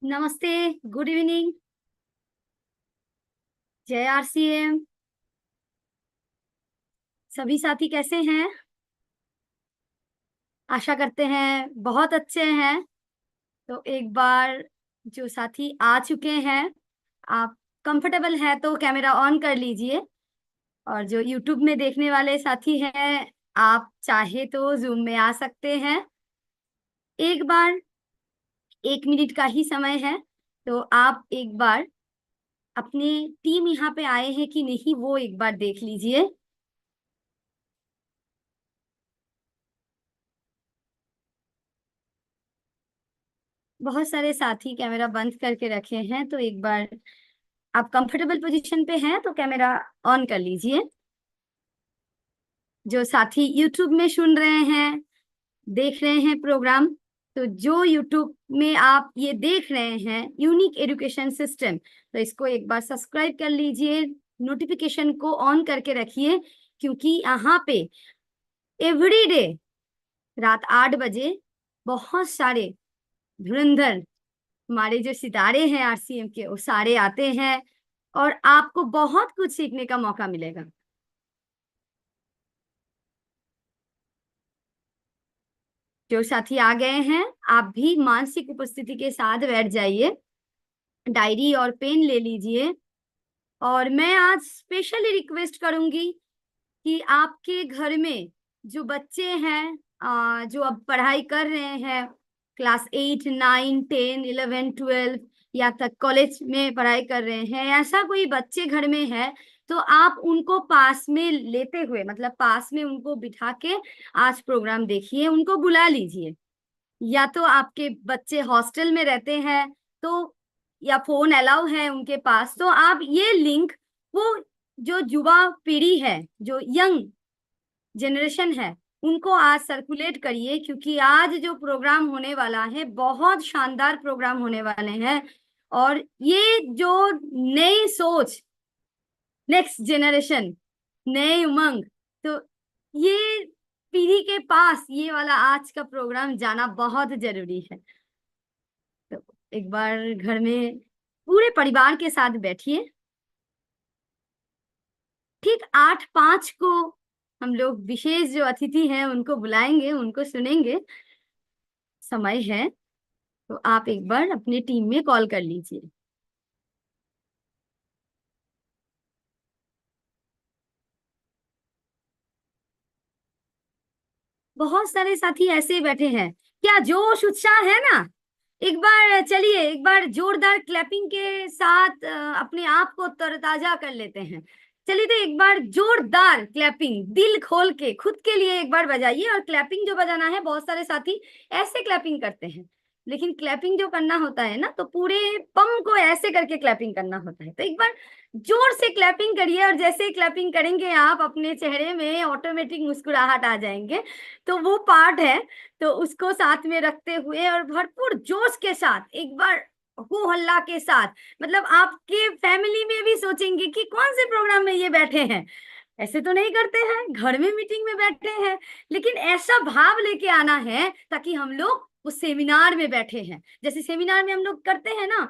नमस्ते। Good evening. जय RCM. सभी साथी कैसे हैं? आशा करते हैं बहुत अच्छे हैं। तो एक बार जो साथी आ चुके हैं, आप कंफर्टेबल हैं तो कैमरा ऑन कर लीजिए। और जो यूट्यूब में देखने वाले साथी हैं, आप चाहे तो जूम में आ सकते हैं। एक बार 1 मिनट का ही समय है, तो आप एक बार अपनी टीम यहाँ पे आए हैं कि नहीं वो एक बार देख लीजिए। बहुत सारे साथी कैमरा बंद करके रखे हैं, तो एक बार आप कंफर्टेबल पोजीशन पे हैं तो कैमरा ऑन कर लीजिए। जो साथी यूट्यूब में सुन रहे हैं, देख रहे हैं प्रोग्राम, तो जो यूट्यूब में आप ये देख रहे हैं यूनिक एजुकेशन सिस्टम, तो इसको एक बार सब्सक्राइब कर लीजिए, नोटिफिकेशन को ऑन करके रखिए, क्योंकि यहाँ पे एवरी डे रात 8 बजे बहुत सारे धुरंधर हमारे जो सितारे हैं आरसीएम के, वो सारे आते हैं और आपको बहुत कुछ सीखने का मौका मिलेगा। जो साथी आ गए हैं, आप भी मानसिक उपस्थिति के साथ बैठ जाइए, डायरी और पेन ले लीजिए। और मैं आज स्पेशली रिक्वेस्ट करूंगी कि आपके घर में जो बच्चे हैं, जो अब पढ़ाई कर रहे हैं, क्लास 8, 9, 10, 11, 12 या तक कॉलेज में पढ़ाई कर रहे हैं, ऐसा कोई बच्चे घर में है तो आप उनको पास में लेते हुए, मतलब पास में उनको बिठा के आज प्रोग्राम देखिए, उनको बुला लीजिए। या तो आपके बच्चे हॉस्टल में रहते हैं तो, या फोन अलाउ है उनके पास, तो आप ये लिंक, वो जो युवा पीढ़ी है, जो यंग जनरेशन है, उनको आज सर्कुलेट करिए, क्योंकि आज जो प्रोग्राम होने वाला है बहुत शानदार प्रोग्राम होने वाले हैं। और ये जो नई सोच, नेक्स्ट जनरेशन, नए उमंग, तो ये पीढ़ी के पास ये वाला आज का प्रोग्राम जाना बहुत जरूरी है। तो एक बार घर में पूरे परिवार के साथ बैठिए। ठीक 8:05 को हम लोग विशेष जो अतिथि हैं उनको बुलाएंगे, उनको सुनेंगे। समय है तो आप एक बार अपनी टीम में कॉल कर लीजिए। बहुत सारे साथी ऐसे बैठे हैं, क्या जोश उत्साह है ना? एक बार चलिए, एक बार जोरदार क्लैपिंग के साथ अपने आप को तरोताजा कर लेते हैं। चलिए, तो एक बार जोरदार क्लैपिंग दिल खोल के खुद के लिए एक बार बजाइए। और क्लैपिंग जो बजाना है, बहुत सारे साथी ऐसे क्लैपिंग करते हैं, लेकिन क्लैपिंग जो करना होता है ना, तो पूरे पम को ऐसे करके क्लैपिंग करना होता है। तो एक बार जोर से क्लैपिंग करिए, और जैसे क्लैपिंग करेंगे आप, अपने चेहरे में ऑटोमेटिक मुस्कुराहट आ जाएंगे। तो वो पार्ट है, तो उसको साथ में रखते हुए और भरपूर जोश के साथ एक बार हो हल्ला के साथ, मतलब आपके फैमिली में भी सोचेंगे कि कौन से प्रोग्राम में ये बैठे हैं। ऐसे तो नहीं करते हैं, घर में मीटिंग में बैठे हैं, लेकिन ऐसा भाव लेके आना है ताकि हम लोग उस सेमिनार में बैठे हैं। जैसे सेमिनार में हम लोग करते हैं ना,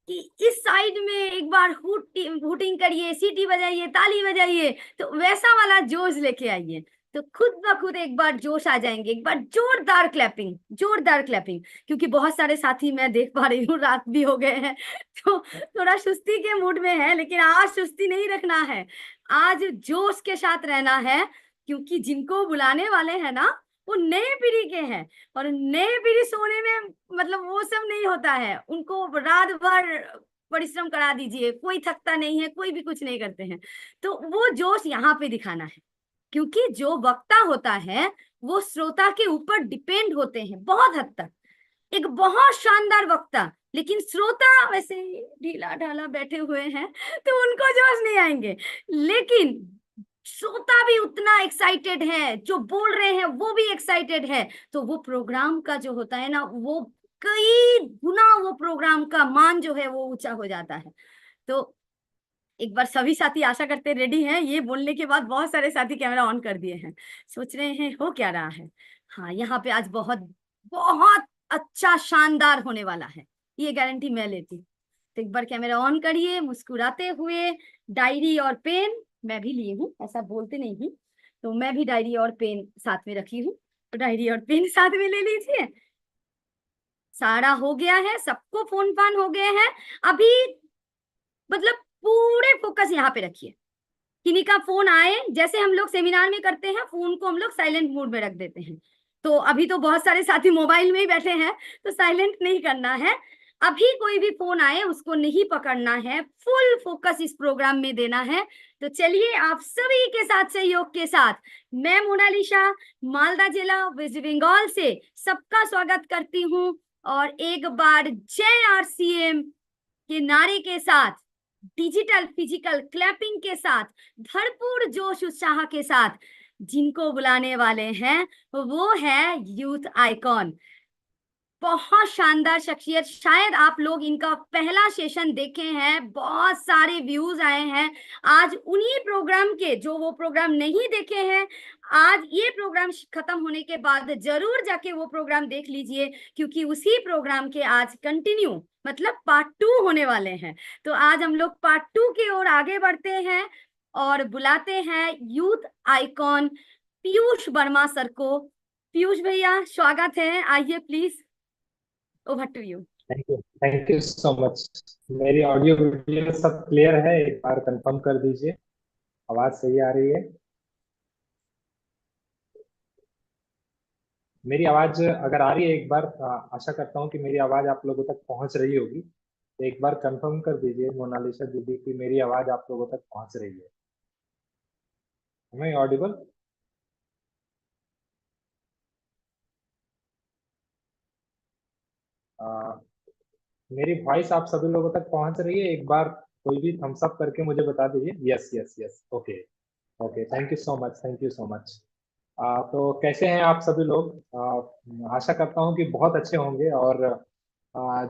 कि इस साइड में एक बार हुटिंग करिए, सीटी बजाइए, ताली बजाइए, तो वैसा वाला जोश लेके आइए, तो खुद ब खुद एक बार जोश आ जाएंगे। एक बार जोरदार क्लैपिंग, जोरदार क्लैपिंग, क्योंकि बहुत सारे साथी मैं देख पा रही हूँ रात भी हो गए हैं, तो थोड़ा सुस्ती के मूड में है, लेकिन आज सुस्ती नहीं रखना है, आज जोश के साथ रहना है। क्योंकि जिनको बुलाने वाले हैं ना, वो नए पीढ़ी के हैं, और नए पीढ़ी सोने में, मतलब वो सब नहीं होता है, उनको रात भर परिश्रम करा दीजिए, कोई थकता नहीं है, कोई भी कुछ नहीं करते हैं। तो वो जोश यहाँ पे दिखाना है, क्योंकि जो वक्ता होता है वो श्रोता के ऊपर डिपेंड होते हैं बहुत हद तक। एक बहुत शानदार वक्ता, लेकिन श्रोता वैसे ढीला ढाला बैठे हुए हैं, तो उनको जोश नहीं आएंगे। लेकिन श्रोता भी उतना एक्साइटेड है, जो बोल रहे हैं वो भी एक्साइटेड है, तो वो प्रोग्राम का जो होता है ना, वो कई गुना वो प्रोग्राम का मान जो है वो ऊंचा हो जाता है। तो एक बार सभी साथी आशा करते रेडी हैं। ये बोलने के बाद बहुत सारे साथी कैमरा ऑन कर दिए हैं, सोच रहे हैं हो क्या रहा है। हाँ, यहाँ पे आज बहुत बहुत अच्छा शानदार होने वाला है। ये गारंटी मैं लेती। तो एक बार कैमरा ऑन करिए मुस्कुराते हुए। डायरी और पेन मैं भी ली हूँ, ऐसा बोलते नहीं हूँ, तो मैं भी डायरी और पेन साथ में रखी हूँ, तो डायरी और पेन साथ में ले लीजिए। सारा हो गया है, सबको फोन फान हो गए हैं अभी, मतलब पूरे फोकस यहाँ पे रखिए। किन्हीं का फोन आए, जैसे हम लोग सेमिनार में करते हैं, फोन को हम लोग साइलेंट मोड में रख देते हैं, तो अभी तो बहुत सारे साथी मोबाइल में ही बैठे हैं, तो साइलेंट नहीं करना है। अभी कोई भी फोन आए उसको नहीं पकड़ना है, फुल फोकस इस प्रोग्राम में देना है। तो चलिए आप सभी के साथ सहयोग के साथ मैं मोनालिसा मालदा जिला वेस्ट बंगाल से सबका स्वागत करती हूँ। और एक बार जय आरसीएम के नारे के साथ, डिजिटल फिजिकल क्लैपिंग के साथ, भरपूर जोश उत्साह के साथ जिनको बुलाने वाले हैं वो है यूथ आइकॉन। बहुत शानदार शख्सियत, शायद आप लोग इनका पहला सेशन देखे हैं, बहुत सारे व्यूज आए हैं। आज उन्हीं प्रोग्राम के, जो वो प्रोग्राम नहीं देखे हैं, आज ये प्रोग्राम खत्म होने के बाद जरूर जाके वो प्रोग्राम देख लीजिए, क्योंकि उसी प्रोग्राम के आज कंटिन्यू मतलब पार्ट 2 होने वाले हैं। तो आज हम लोग पार्ट 2 की ओर आगे बढ़ते हैं और बुलाते हैं youth icon Piyush Verma sir को। पीयूष भैया स्वागत है, आइए please, over to you. Thank you so much. मेरी ऑडियो वीडियो सब क्लियर है, एक बार कंफर्म कर दीजिए, आवाज सही आ रही है? मेरी आवाज अगर आ रही है, एक बार आशा करता हूँ कि मेरी आवाज आप लोगों तक पहुंच रही होगी। तो एक बार कंफर्म कर दीजिए मोनालिसा दीदी कि मेरी आवाज आप लोगों तक पहुंच रही है। हमें ऑडिबल? मेरी वॉइस आप सभी लोगों तक पहुंच रही है? एक बार कोई भी थम्स अप करके मुझे बता दीजिए। Yes yes yes, okay. Okay, thank you so much, thank you so much. तो कैसे हैं आप सभी लोग? आशा करता हूं कि बहुत अच्छे होंगे। और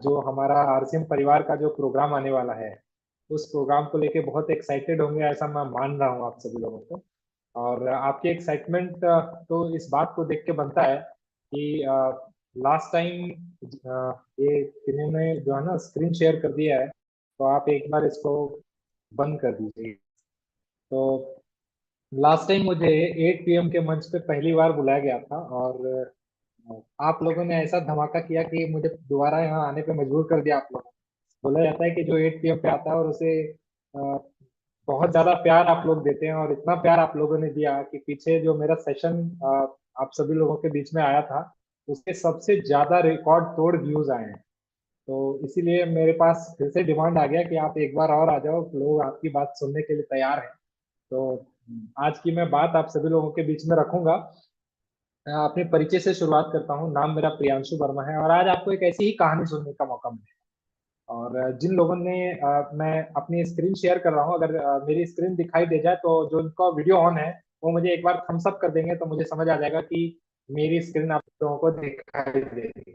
जो हमारा आरसीएम परिवार का जो प्रोग्राम आने वाला है, उस प्रोग्राम को लेके बहुत एक्साइटेड होंगे, ऐसा मैं मान रहा हूं आप सभी लोगों को। और आपकी एक्साइटमेंट तो इस बात को देख के बनता है कि लास्ट टाइम ये इन्होंने जो है ना स्क्रीन शेयर कर दिया है, तो आप एक बार इसको बंद कर दीजिए। तो लास्ट टाइम मुझे 8 पीएम के मंच पे पहली बार बुलाया गया था, और आप लोगों ने ऐसा धमाका किया कि मुझे दोबारा यहाँ आने पे मजबूर कर दिया आप लोगों ने। बोला जाता है कि जो 8 पीएम पे आता है और उसे बहुत ज्यादा प्यार आप लोग देते हैं, और इतना प्यार आप लोगों ने दिया कि पीछे जो मेरा सेशन आप सभी लोगों के बीच में आया था, उसके सबसे ज्यादा रिकॉर्ड तोड़ व्यूज आए हैं। तो इसीलिए मेरे पास फिर से डिमांड आ गया कि आप एक बार और आ जाओ, लोग आपकी बात सुनने के लिए तैयार हैं। तो आज की मैं बात आप सभी लोगों के बीच में रखूंगा। मैं अपने परिचय से शुरुआत करता हूँ। नाम मेरा प्रियांशु वर्मा है, और आज आपको एक ऐसी ही कहानी सुनने का मौका मिलेगा। और जिन लोगों ने मैं अपनी स्क्रीन शेयर कर रहा हूँ, अगर मेरी स्क्रीन दिखाई दे जाए, तो जो इनका वीडियो ऑन है वो मुझे एक बार थम्स अप कर देंगे, तो मुझे समझ आ जाएगा कि मेरी स्क्रीन आप लोगों को दिखाई दे रही है।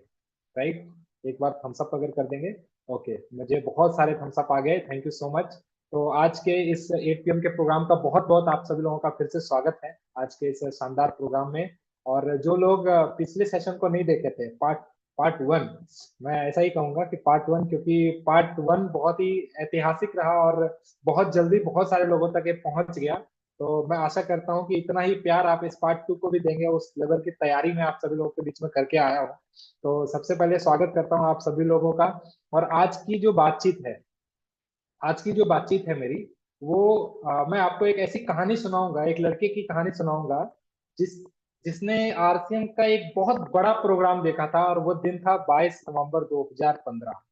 राइट, एक बार थम्स अप अगर कर देंगे। ओके, मुझे बहुत सारे थम्स अप आ गए, थैंक यू सो मच। तो आज के इस 8 पीएम के प्रोग्राम का बहुत बहुत आप सभी लोगों का फिर से स्वागत है आज के इस शानदार प्रोग्राम में। और जो लोग पिछले सेशन को नहीं देखे थे, पार्ट पार्ट 1, मैं ऐसा ही कहूंगा कि पार्ट 1, क्योंकि पार्ट 1 बहुत ही ऐतिहासिक रहा और बहुत जल्दी बहुत सारे लोगों तक ये पहुंच गया। तो मैं आशा करता हूं कि इतना ही प्यार आप इस पार्ट 2 को भी देंगे, उस लेवल की तैयारी में आप सभी लोगों के बीच में करके आया हूँ। तो सबसे पहले स्वागत करता हूँ आप सभी लोगों का। और आज की जो बातचीत है मेरी, वो मैं आपको एक ऐसी कहानी सुनाऊंगा, एक लड़के की कहानी सुनाऊंगा जिस जिसने आरसीएम का एक बहुत बड़ा प्रोग्राम देखा था, और वो दिन था 22 नवंबर 2015।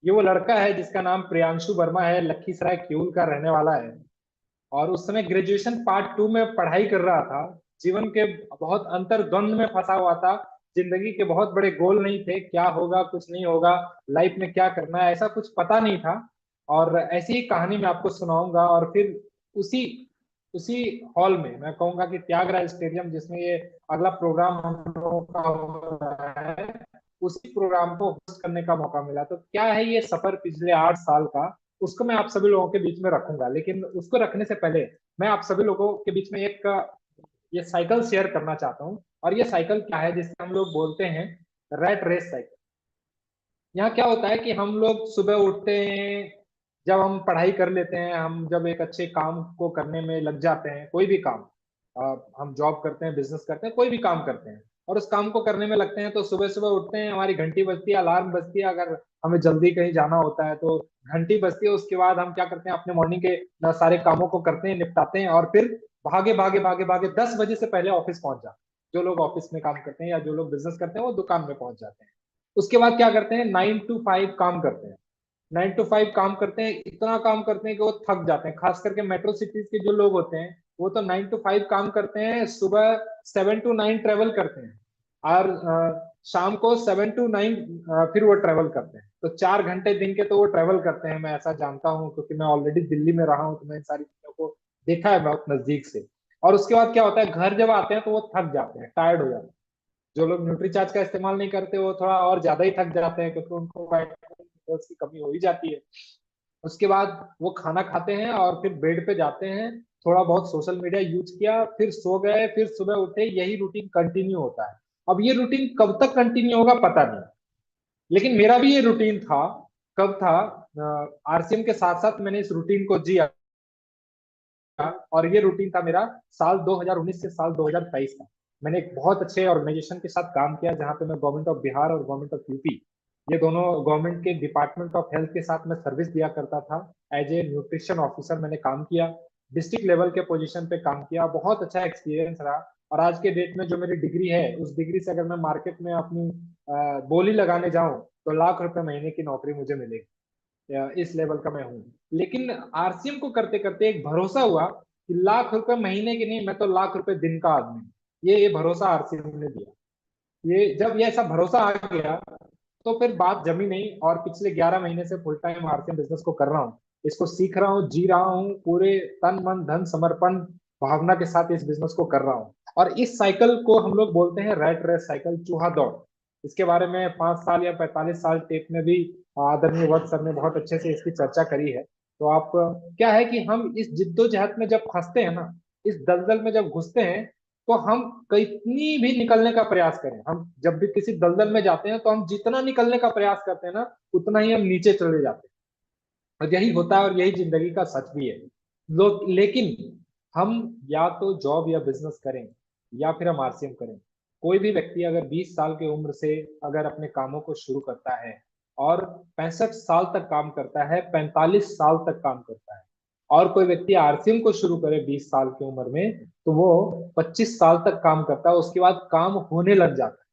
ये वो लड़का है जिसका नाम प्रियांशु वर्मा है, लखीसराय क्यूल का रहने वाला है। और उस समय ग्रेजुएशन पार्ट 2 में पढ़ाई कर रहा था। जीवन के बहुत अंतर्द्वंद में फंसा हुआ था। जिंदगी के बहुत बड़े गोल नहीं थे, क्या होगा कुछ नहीं होगा, लाइफ में क्या करना है ऐसा कुछ पता नहीं था। और ऐसी ही कहानी मैं आपको सुनाऊंगा। और फिर उसी उसी हॉल में, मैं कहूंगा कि त्यागराज स्टेडियम जिसमें ये अगला प्रोग्राम हम लोगों का हो रहा है, उसी प्रोग्राम को होस्ट करने का मौका मिला। तो क्या है ये सफर पिछले 8 साल का, उसको मैं आप सभी लोगों के बीच में रखूंगा। लेकिन उसको रखने से पहले मैं आप सभी लोगों के बीच में एक ये साइकिल शेयर करना चाहता हूँ। और ये साइकिल क्या है, जिससे हम लोग बोलते हैं रैट रेस साइकिल। यहाँ क्या होता है कि हम लोग सुबह उठते हैं, जब हम पढ़ाई कर लेते हैं, हम जब एक अच्छे काम को करने में लग जाते हैं, कोई भी काम, हम जॉब करते हैं, बिजनेस करते हैं, कोई भी काम करते हैं, और उस काम को करने में लगते हैं, तो सुबह सुबह उठते हैं, हमारी घंटी बजती है, अलार्म बजती है, अगर हमें जल्दी कहीं जाना होता है तो घंटी बजती है। उसके बाद हम क्या करते हैं, अपने मॉर्निंग के सारे कामों को करते हैं, निपटाते हैं, और फिर भागे भागे भागे भागे 10 बजे से पहले ऑफिस पहुंच जाते हैं। जो लोग ऑफिस में काम करते हैं या जो लोग बिजनेस करते हैं वो दुकान में पहुंच जाते हैं। उसके बाद क्या करते हैं, 9 to 5 काम करते हैं। 9 to 5 काम करते हैं, इतना काम करते हैं कि वो थक जाते हैं। खास करके मेट्रो सिटीज के जो लोग होते हैं वो तो 9 to 5 काम करते हैं, सुबह 7 to 9 ट्रेवल करते हैं, और शाम को 7 to 9 फिर वो ट्रेवल करते हैं। तो 4 घंटे दिन के तो वो ट्रेवल करते हैं, मैं ऐसा जानता हूँ, क्योंकि मैं ऑलरेडी दिल्ली में रहा हूँ, तो मैं इन सारी चीजों को देखा है बहुत नजदीक से। और उसके बाद क्या होता है, घर जब आते हैं तो वो थक जाते हैं, टायर्ड हो जाते हैं। जो लोग न्यूट्री चार्ज का इस्तेमाल नहीं करते वो थोड़ा और ज्यादा ही थक जाते हैं, क्योंकि उनको विटामिन मिनरल्स की कमी हो ही जाती है। उसके बाद वो खाना खाते हैं और फिर बेड पे जाते हैं, थोड़ा बहुत सोशल मीडिया यूज किया, फिर सो गए, फिर सुबह उठे, यही रूटीन कंटिन्यू होता है। अब ये रूटीन कब तक कंटिन्यू होगा पता नहीं, लेकिन मेरा भी ये रूटीन था। कब था, आरसीएम के साथ साथ मैंने इस रूटीन को जिया, और ये रूटीन था मेरा साल 2019 से साल 2023 का। मैंने एक बहुत अच्छे ऑर्गेनाइजेशन के साथ काम किया, जहां पे मैं गवर्नमेंट ऑफ बिहार और गवर्नमेंट ऑफ यूपी, ये दोनों गवर्नमेंट के डिपार्टमेंट ऑफ हेल्थ के साथ मैं सर्विस दिया करता था। एज ए न्यूट्रिशन ऑफिसर मैंने काम किया, डिस्ट्रिक्ट लेवल के पोजीशन पे काम किया, बहुत अच्छा एक्सपीरियंस रहा। और आज के डेट में जो मेरी डिग्री है, उस डिग्री से अगर मैं मार्केट में अपनी बोली लगाने जाऊं तो लाख रुपए महीने की नौकरी मुझे मिलेगी, इस लेवल का मैं हूँ। लेकिन आरसीएम को करते करते एक भरोसा हुआ कि लाख रुपए महीने की नहीं, मैं तो लाख रुपए दिन का आदमी हूँ। ये भरोसा आरसीएम ने दिया। ये जब ये ऐसा भरोसा आ गया तो फिर बात जमी नहीं, और पिछले 11 महीने से फुल टाइम आरसीएम बिजनेस को कर रहा हूँ, इसको सीख रहा हूँ, जी रहा हूँ, पूरे तन मन धन समर्पण भावना के साथ इस बिजनेस को कर रहा हूँ। और इस साइकिल को हम लोग बोलते हैं रैट रेस साइकिल, चूहा दौड़। इसके बारे में 5 साल या 45 साल टेप में भी आदरणीय वत्स सर ने बहुत अच्छे से इसकी चर्चा करी है। तो आप, क्या है कि हम इस जिद्दोजहद में जब फंसते हैं ना, इस दलदल में जब घुसते हैं, तो हम कितनी भी निकलने का प्रयास करें, हम जब भी किसी दलदल में जाते हैं तो हम जितना निकलने का प्रयास करते हैं ना, उतना ही हम नीचे चले जाते हैं। और यही होता है, और यही जिंदगी का सच भी है। लोग, लेकिन हम या तो जॉब या बिजनेस करें, या फिर हम आरसीएम करें। कोई भी व्यक्ति अगर 20 साल की उम्र से अगर अपने कामों को शुरू करता है और 65 साल तक काम करता है, 45 साल तक काम करता है, और कोई व्यक्ति आरसीएम को शुरू करे 20 साल की उम्र में, तो वो 25 साल तक काम करता है, उसके बाद काम होने लग जाता है।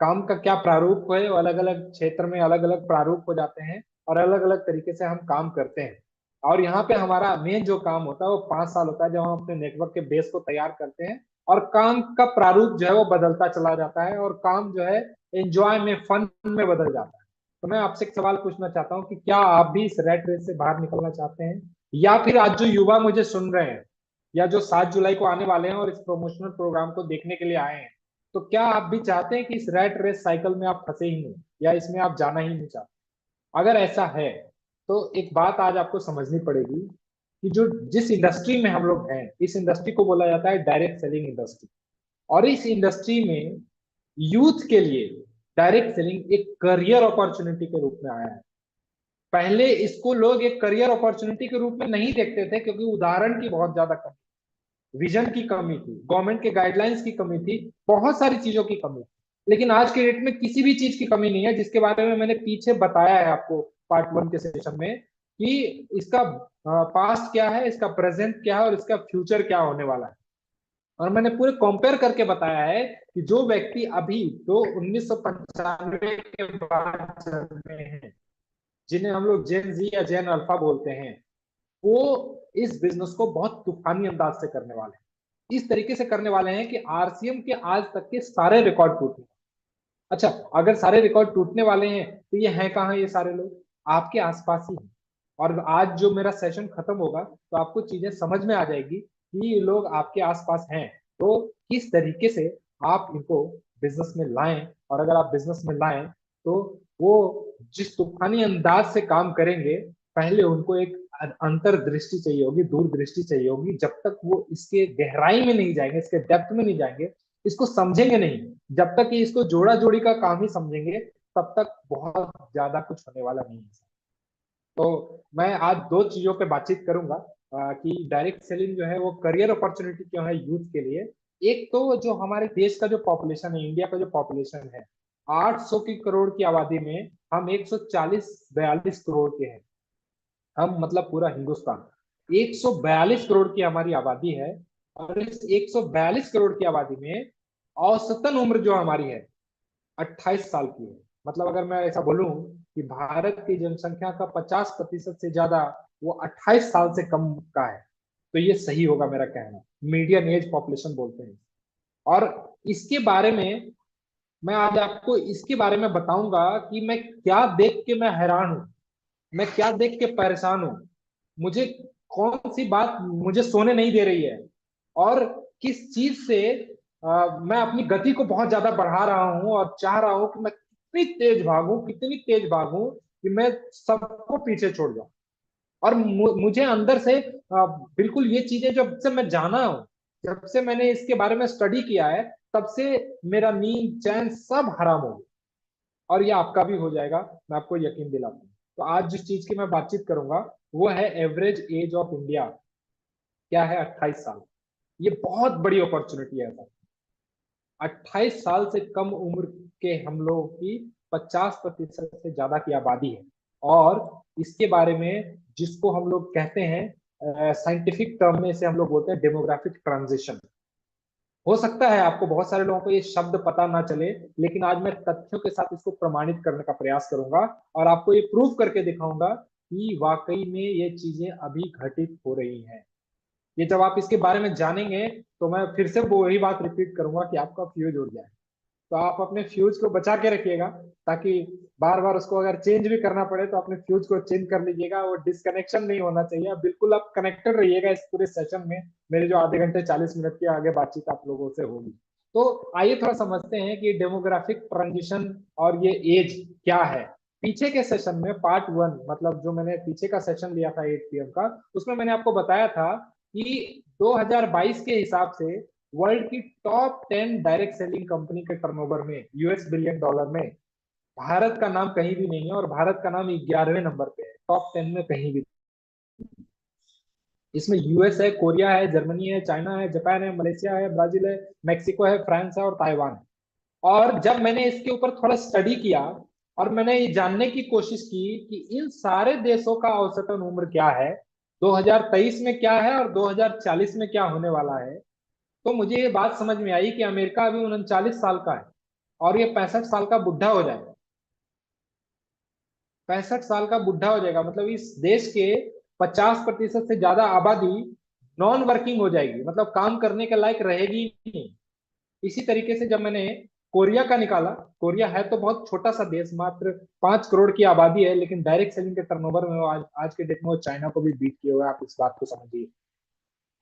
काम का क्या प्रारूप है, वो अलग अलग क्षेत्र में अलग अलग प्रारूप हो जाते हैं, और अलग अलग तरीके से हम काम करते हैं। और यहाँ पे हमारा मेन जो काम होता है वो 5 साल होता है, जब हम अपने नेटवर्क के बेस को तैयार करते हैं, और काम का प्रारूप जो है वो बदलता चला जाता है, और काम जो है एंजॉय में, फन में बदल जाता है। तो मैं आपसे एक सवाल पूछना चाहता हूँ कि क्या आप भी इस रैट रेस से बाहर निकलना चाहते हैं, या फिर आज जो युवा मुझे सुन रहे हैं, या जो 7 जुलाई को आने वाले हैं और इस प्रमोशनल प्रोग्राम को देखने के लिए आए हैं, तो क्या आप भी चाहते हैं कि इस रैट रेस साइकिल में आप फंसे ही नहीं, या इसमें आप जाना ही नहीं चाहते? अगर ऐसा है तो एक बात आज आपको समझनी पड़ेगी कि जो जिस इंडस्ट्री में हम लोग हैं, इस इंडस्ट्री को बोला जाता है डायरेक्ट सेलिंग इंडस्ट्री। और इस इंडस्ट्री में यूथ के लिए डायरेक्ट सेलिंग एक करियर अपॉर्चुनिटी के रूप में आया है। पहले इसको लोग एक करियर अपॉर्चुनिटी के रूप में नहीं देखते थे, क्योंकि उदाहरण की बहुत ज्यादा कमी, विजन की कमी थी, गवर्नमेंट के गाइडलाइंस की कमी थी, बहुत सारी चीजों की कमी थी। लेकिन आज के डेट में किसी भी चीज की कमी नहीं है, जिसके बारे में मैंने पीछे बताया है आपको पार्ट 1 के सेशन में, कि इसका पास्ट क्या है, इसका प्रेजेंट क्या है, और इसका फ्यूचर क्या होने वाला है। और मैंने पूरे कंपेयर करके बताया है कि जो व्यक्ति अभी तो 1995 के बाद जन्मे हैं, जिन्हें हम लोग जेन जी या जेन अल्फा बोलते हैं, वो इस बिजनेस को बहुत तूफानी अंदाज से करने वाले हैं। इस तरीके से करने वाले हैं कि आरसीएम के आज तक के सारे रिकॉर्ड टूटने। अच्छा, अगर सारे रिकॉर्ड टूटने वाले हैं तो ये हैं कहाँ, ये सारे लोग आपके आसपास ही हैं। और आज जो मेरा सेशन खत्म होगा तो आपको चीजें समझ में आ जाएगी कि ये लोग आपके आसपास हैं। तो किस तरीके से आप इनको बिजनेस में लाएं, और अगर आप बिजनेस में लाएं तो वो जिस तूफानी अंदाज से काम करेंगे, पहले उनको एक अंतर्दृष्टि चाहिए होगी, दूरदृष्टि चाहिए होगी। जब तक वो इसके गहराई में नहीं जाएंगे, इसके डेप्थ में नहीं जाएंगे, इसको समझेंगे नहीं, जब तक कि इसको जोड़ा जोड़ी का काम ही समझेंगे, तब तक बहुत ज्यादा कुछ होने वाला नहीं है। तो मैं आज दो चीजों पे बातचीत करूंगा कि डायरेक्ट सेलिंग जो है वो करियर अपॉर्चुनिटी क्यों है यूथ के लिए। एक तो जो हमारे देश का जो पॉपुलेशन है, इंडिया का जो पॉपुलेशन है, 800 की करोड़ की आबादी में हम 140-42 करोड़ के हैं। हम मतलब पूरा हिंदुस्तान 142 करोड़ की हमारी आबादी है। और इस 142 करोड़ की आबादी में औसतन उम्र जो हमारी है 28 साल की है। मतलब अगर मैं ऐसा बोलूं कि भारत की जनसंख्या का 50% से ज्यादा वो 28 साल से कम का है, तो ये सही होगा मेरा कहना। मीडियन एज पॉपुलेशन बोलते हैं। और इसके बारे में मैं आज आपको इसके बारे में बताऊंगा कि मैं क्या देख के मैं हैरान हूं, मैं क्या देख के परेशान हूं, मुझे कौन सी बात मुझे सोने नहीं दे रही है, और किस चीज से मैं अपनी गति को बहुत ज्यादा बढ़ा रहा हूं और चाह रहा हूं कि मैं कितनी तेज भागूं कि मैं सबको पीछे छोड़ जाऊं। और मुझे अंदर से बिल्कुल ये चीजें जब से मैं जाना हूं, जब से मैंने इसके बारे में स्टडी किया है, तब से मेरा नींद चैन सब हराम हो गया। और ये आपका भी हो जाएगा, मैं आपको यकीन दिलाता हूँ। तो आज जिस चीज की मैं बातचीत करूंगा वो है एवरेज एज ऑफ इंडिया क्या है, 28 साल। ये बहुत बड़ी अपॉर्चुनिटी है सर। 28 साल से कम उम्र के हम लोगों की 50% से ज्यादा की आबादी है। और इसके बारे में जिसको हम लोग कहते हैं साइंटिफिक टर्म में से हम लोग बोलते हैं डेमोग्राफिक ट्रांजिशन। हो सकता है आपको बहुत सारे लोगों को ये शब्द पता ना चले, लेकिन आज मैं तथ्यों के साथ इसको प्रमाणित करने का प्रयास करूंगा और आपको ये प्रूव करके दिखाऊंगा कि वाकई में ये चीजें अभी घटित हो रही हैं। ये जब आप इसके बारे में जानेंगे तो मैं फिर से वही बात रिपीट करूंगा कि आपका फ्यूज उड़ जाए। तो आप अपने फ्यूज को बचा के रखिएगा, ताकि बार बार उसको अगर चेंज भी करना पड़े तो अपने फ्यूज को चेंज कर लीजिएगा। वो डिस्कनेक्शन नहीं होना चाहिए, बिल्कुल आप कनेक्टेड रहिएगा इस पूरे सेशन में। मेरे जो आधे घंटे 40 मिनट की आगे बातचीत आप लोगों से होगी। तो आइए थोड़ा समझते हैं कि डेमोग्राफिक ट्रांजिशन और ये एज क्या है। पीछे के सेशन में पार्ट 1, मतलब जो मैंने पीछे का सेशन लिया था 8 PM का, उसमें मैंने आपको बताया था कि 2022 के हिसाब से वर्ल्ड की टॉप 10 डायरेक्ट सेलिंग कंपनी के टर्नओवर में US बिलियन डॉलर में भारत का नाम कहीं भी नहीं है। और भारत का नाम 11वें नंबर पे है, टॉप 10 में कहीं भी। इसमें US है, कोरिया है, जर्मनी है, चाइना है, जापान है, मलेशिया है, ब्राजील है, मेक्सिको है, फ्रांस है और ताइवान है। और जब मैंने इसके ऊपर थोड़ा स्टडी किया और मैंने ये जानने की कोशिश की कि इन सारे देशों का औसतन उम्र क्या है, 2023 में क्या है और 2040 में क्या होने वाला है, तो मुझे ये बात समझ में आई कि अमेरिका अभी 39 साल का है और ये 65 साल का बुढ़ा हो जाएगा। 65 साल का बुढ़ा हो जाएगा, मतलब इस देश के 50% से ज्यादा आबादी नॉन वर्किंग हो जाएगी, मतलब काम करने के लायक रहेगी ही नहीं। इसी तरीके से जब मैंने कोरिया का निकाला, कोरिया है तो बहुत छोटा सा देश, मात्र 5 करोड़ की आबादी है, लेकिन डायरेक्ट सेलिंग के टर्नओवर में वो आज के डेट में वो चाइना को भी बीट किए हुए हैं। आप इस बात को समझिए,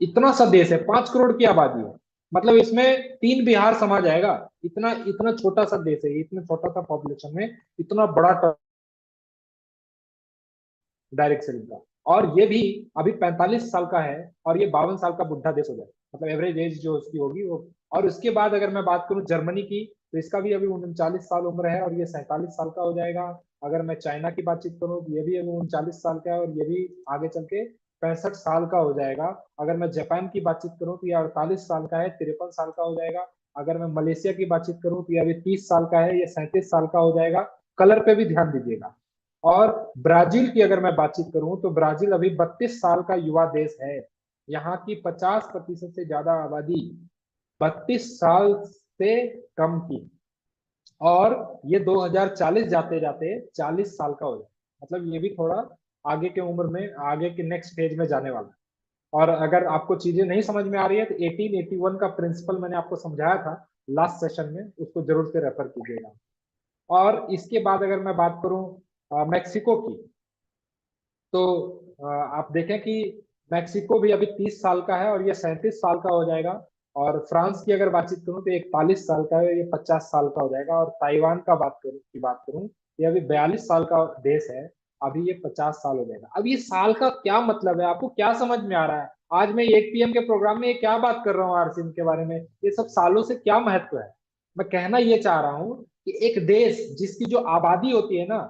इतना सा देश है, 5 करोड़ की आबादी है, मतलब इसमें 3 बिहार समा जाएगा। इतना इतना छोटा सा देश है, इतना छोटा सा पॉपुलेशन में इतना बड़ा डायरेक्ट सेलिंग का। और ये भी अभी 45 साल का है और ये 52 साल का बुढ़ा देश हो जाएगा, मतलब एवरेज एज जो उसकी होगी वो। और उसके बाद अगर मैं बात करूं जर्मनी की, तो इसका भी अभी 39 साल उम्र है और ये 47 साल का हो जाएगा। अगर मैं चाइना की बातचीत करूं तो ये भी अभी 39 साल का है और ये भी आगे चल के 65 साल का हो जाएगा। अगर मैं जापान की बातचीत करूं तो ये 48 साल का है, 53 साल का हो जाएगा। अगर मैं मलेशिया की बातचीत करूं तो ये अभी 30 साल का है, ये 37 साल का हो जाएगा। कलर पे भी ध्यान दीजिएगा। और ब्राजील की अगर मैं बातचीत करूं तो ब्राजील अभी 32 साल का युवा देश है। यहाँ की 50% से ज्यादा आबादी 32 साल से कम की। और ये 2040 जाते जाते 40 साल का हो जाए, मतलब ये भी थोड़ा आगे के उम्र में, आगे के नेक्स्ट फेज में जाने वाला है। और अगर आपको चीजें नहीं समझ में आ रही है तो 1881 का प्रिंसिपल मैंने आपको समझाया था लास्ट सेशन में, उसको जरूर से रेफर कीजिएगा। और इसके बाद अगर मैं बात करूं मैक्सिको की, तो आप देखें कि मैक्सिको भी अभी 30 साल का है और ये 37 साल का हो जाएगा। और फ्रांस की अगर बातचीत करूं तो 41 साल का है, ये 50 साल का हो जाएगा। और ताइवान का बात करूं, ये अभी 42 साल का देश है, अभी ये 50 साल हो जाएगा। अब ये साल का क्या मतलब है, आपको क्या समझ में आ रहा है? आज मैं 8 PM के प्रोग्राम में ये क्या बात कर रहा हूँ आरसीएम के बारे में, ये सब सालों से क्या महत्व है? मैं कहना ये चाह रहा हूँ कि एक देश जिसकी जो आबादी होती है ना,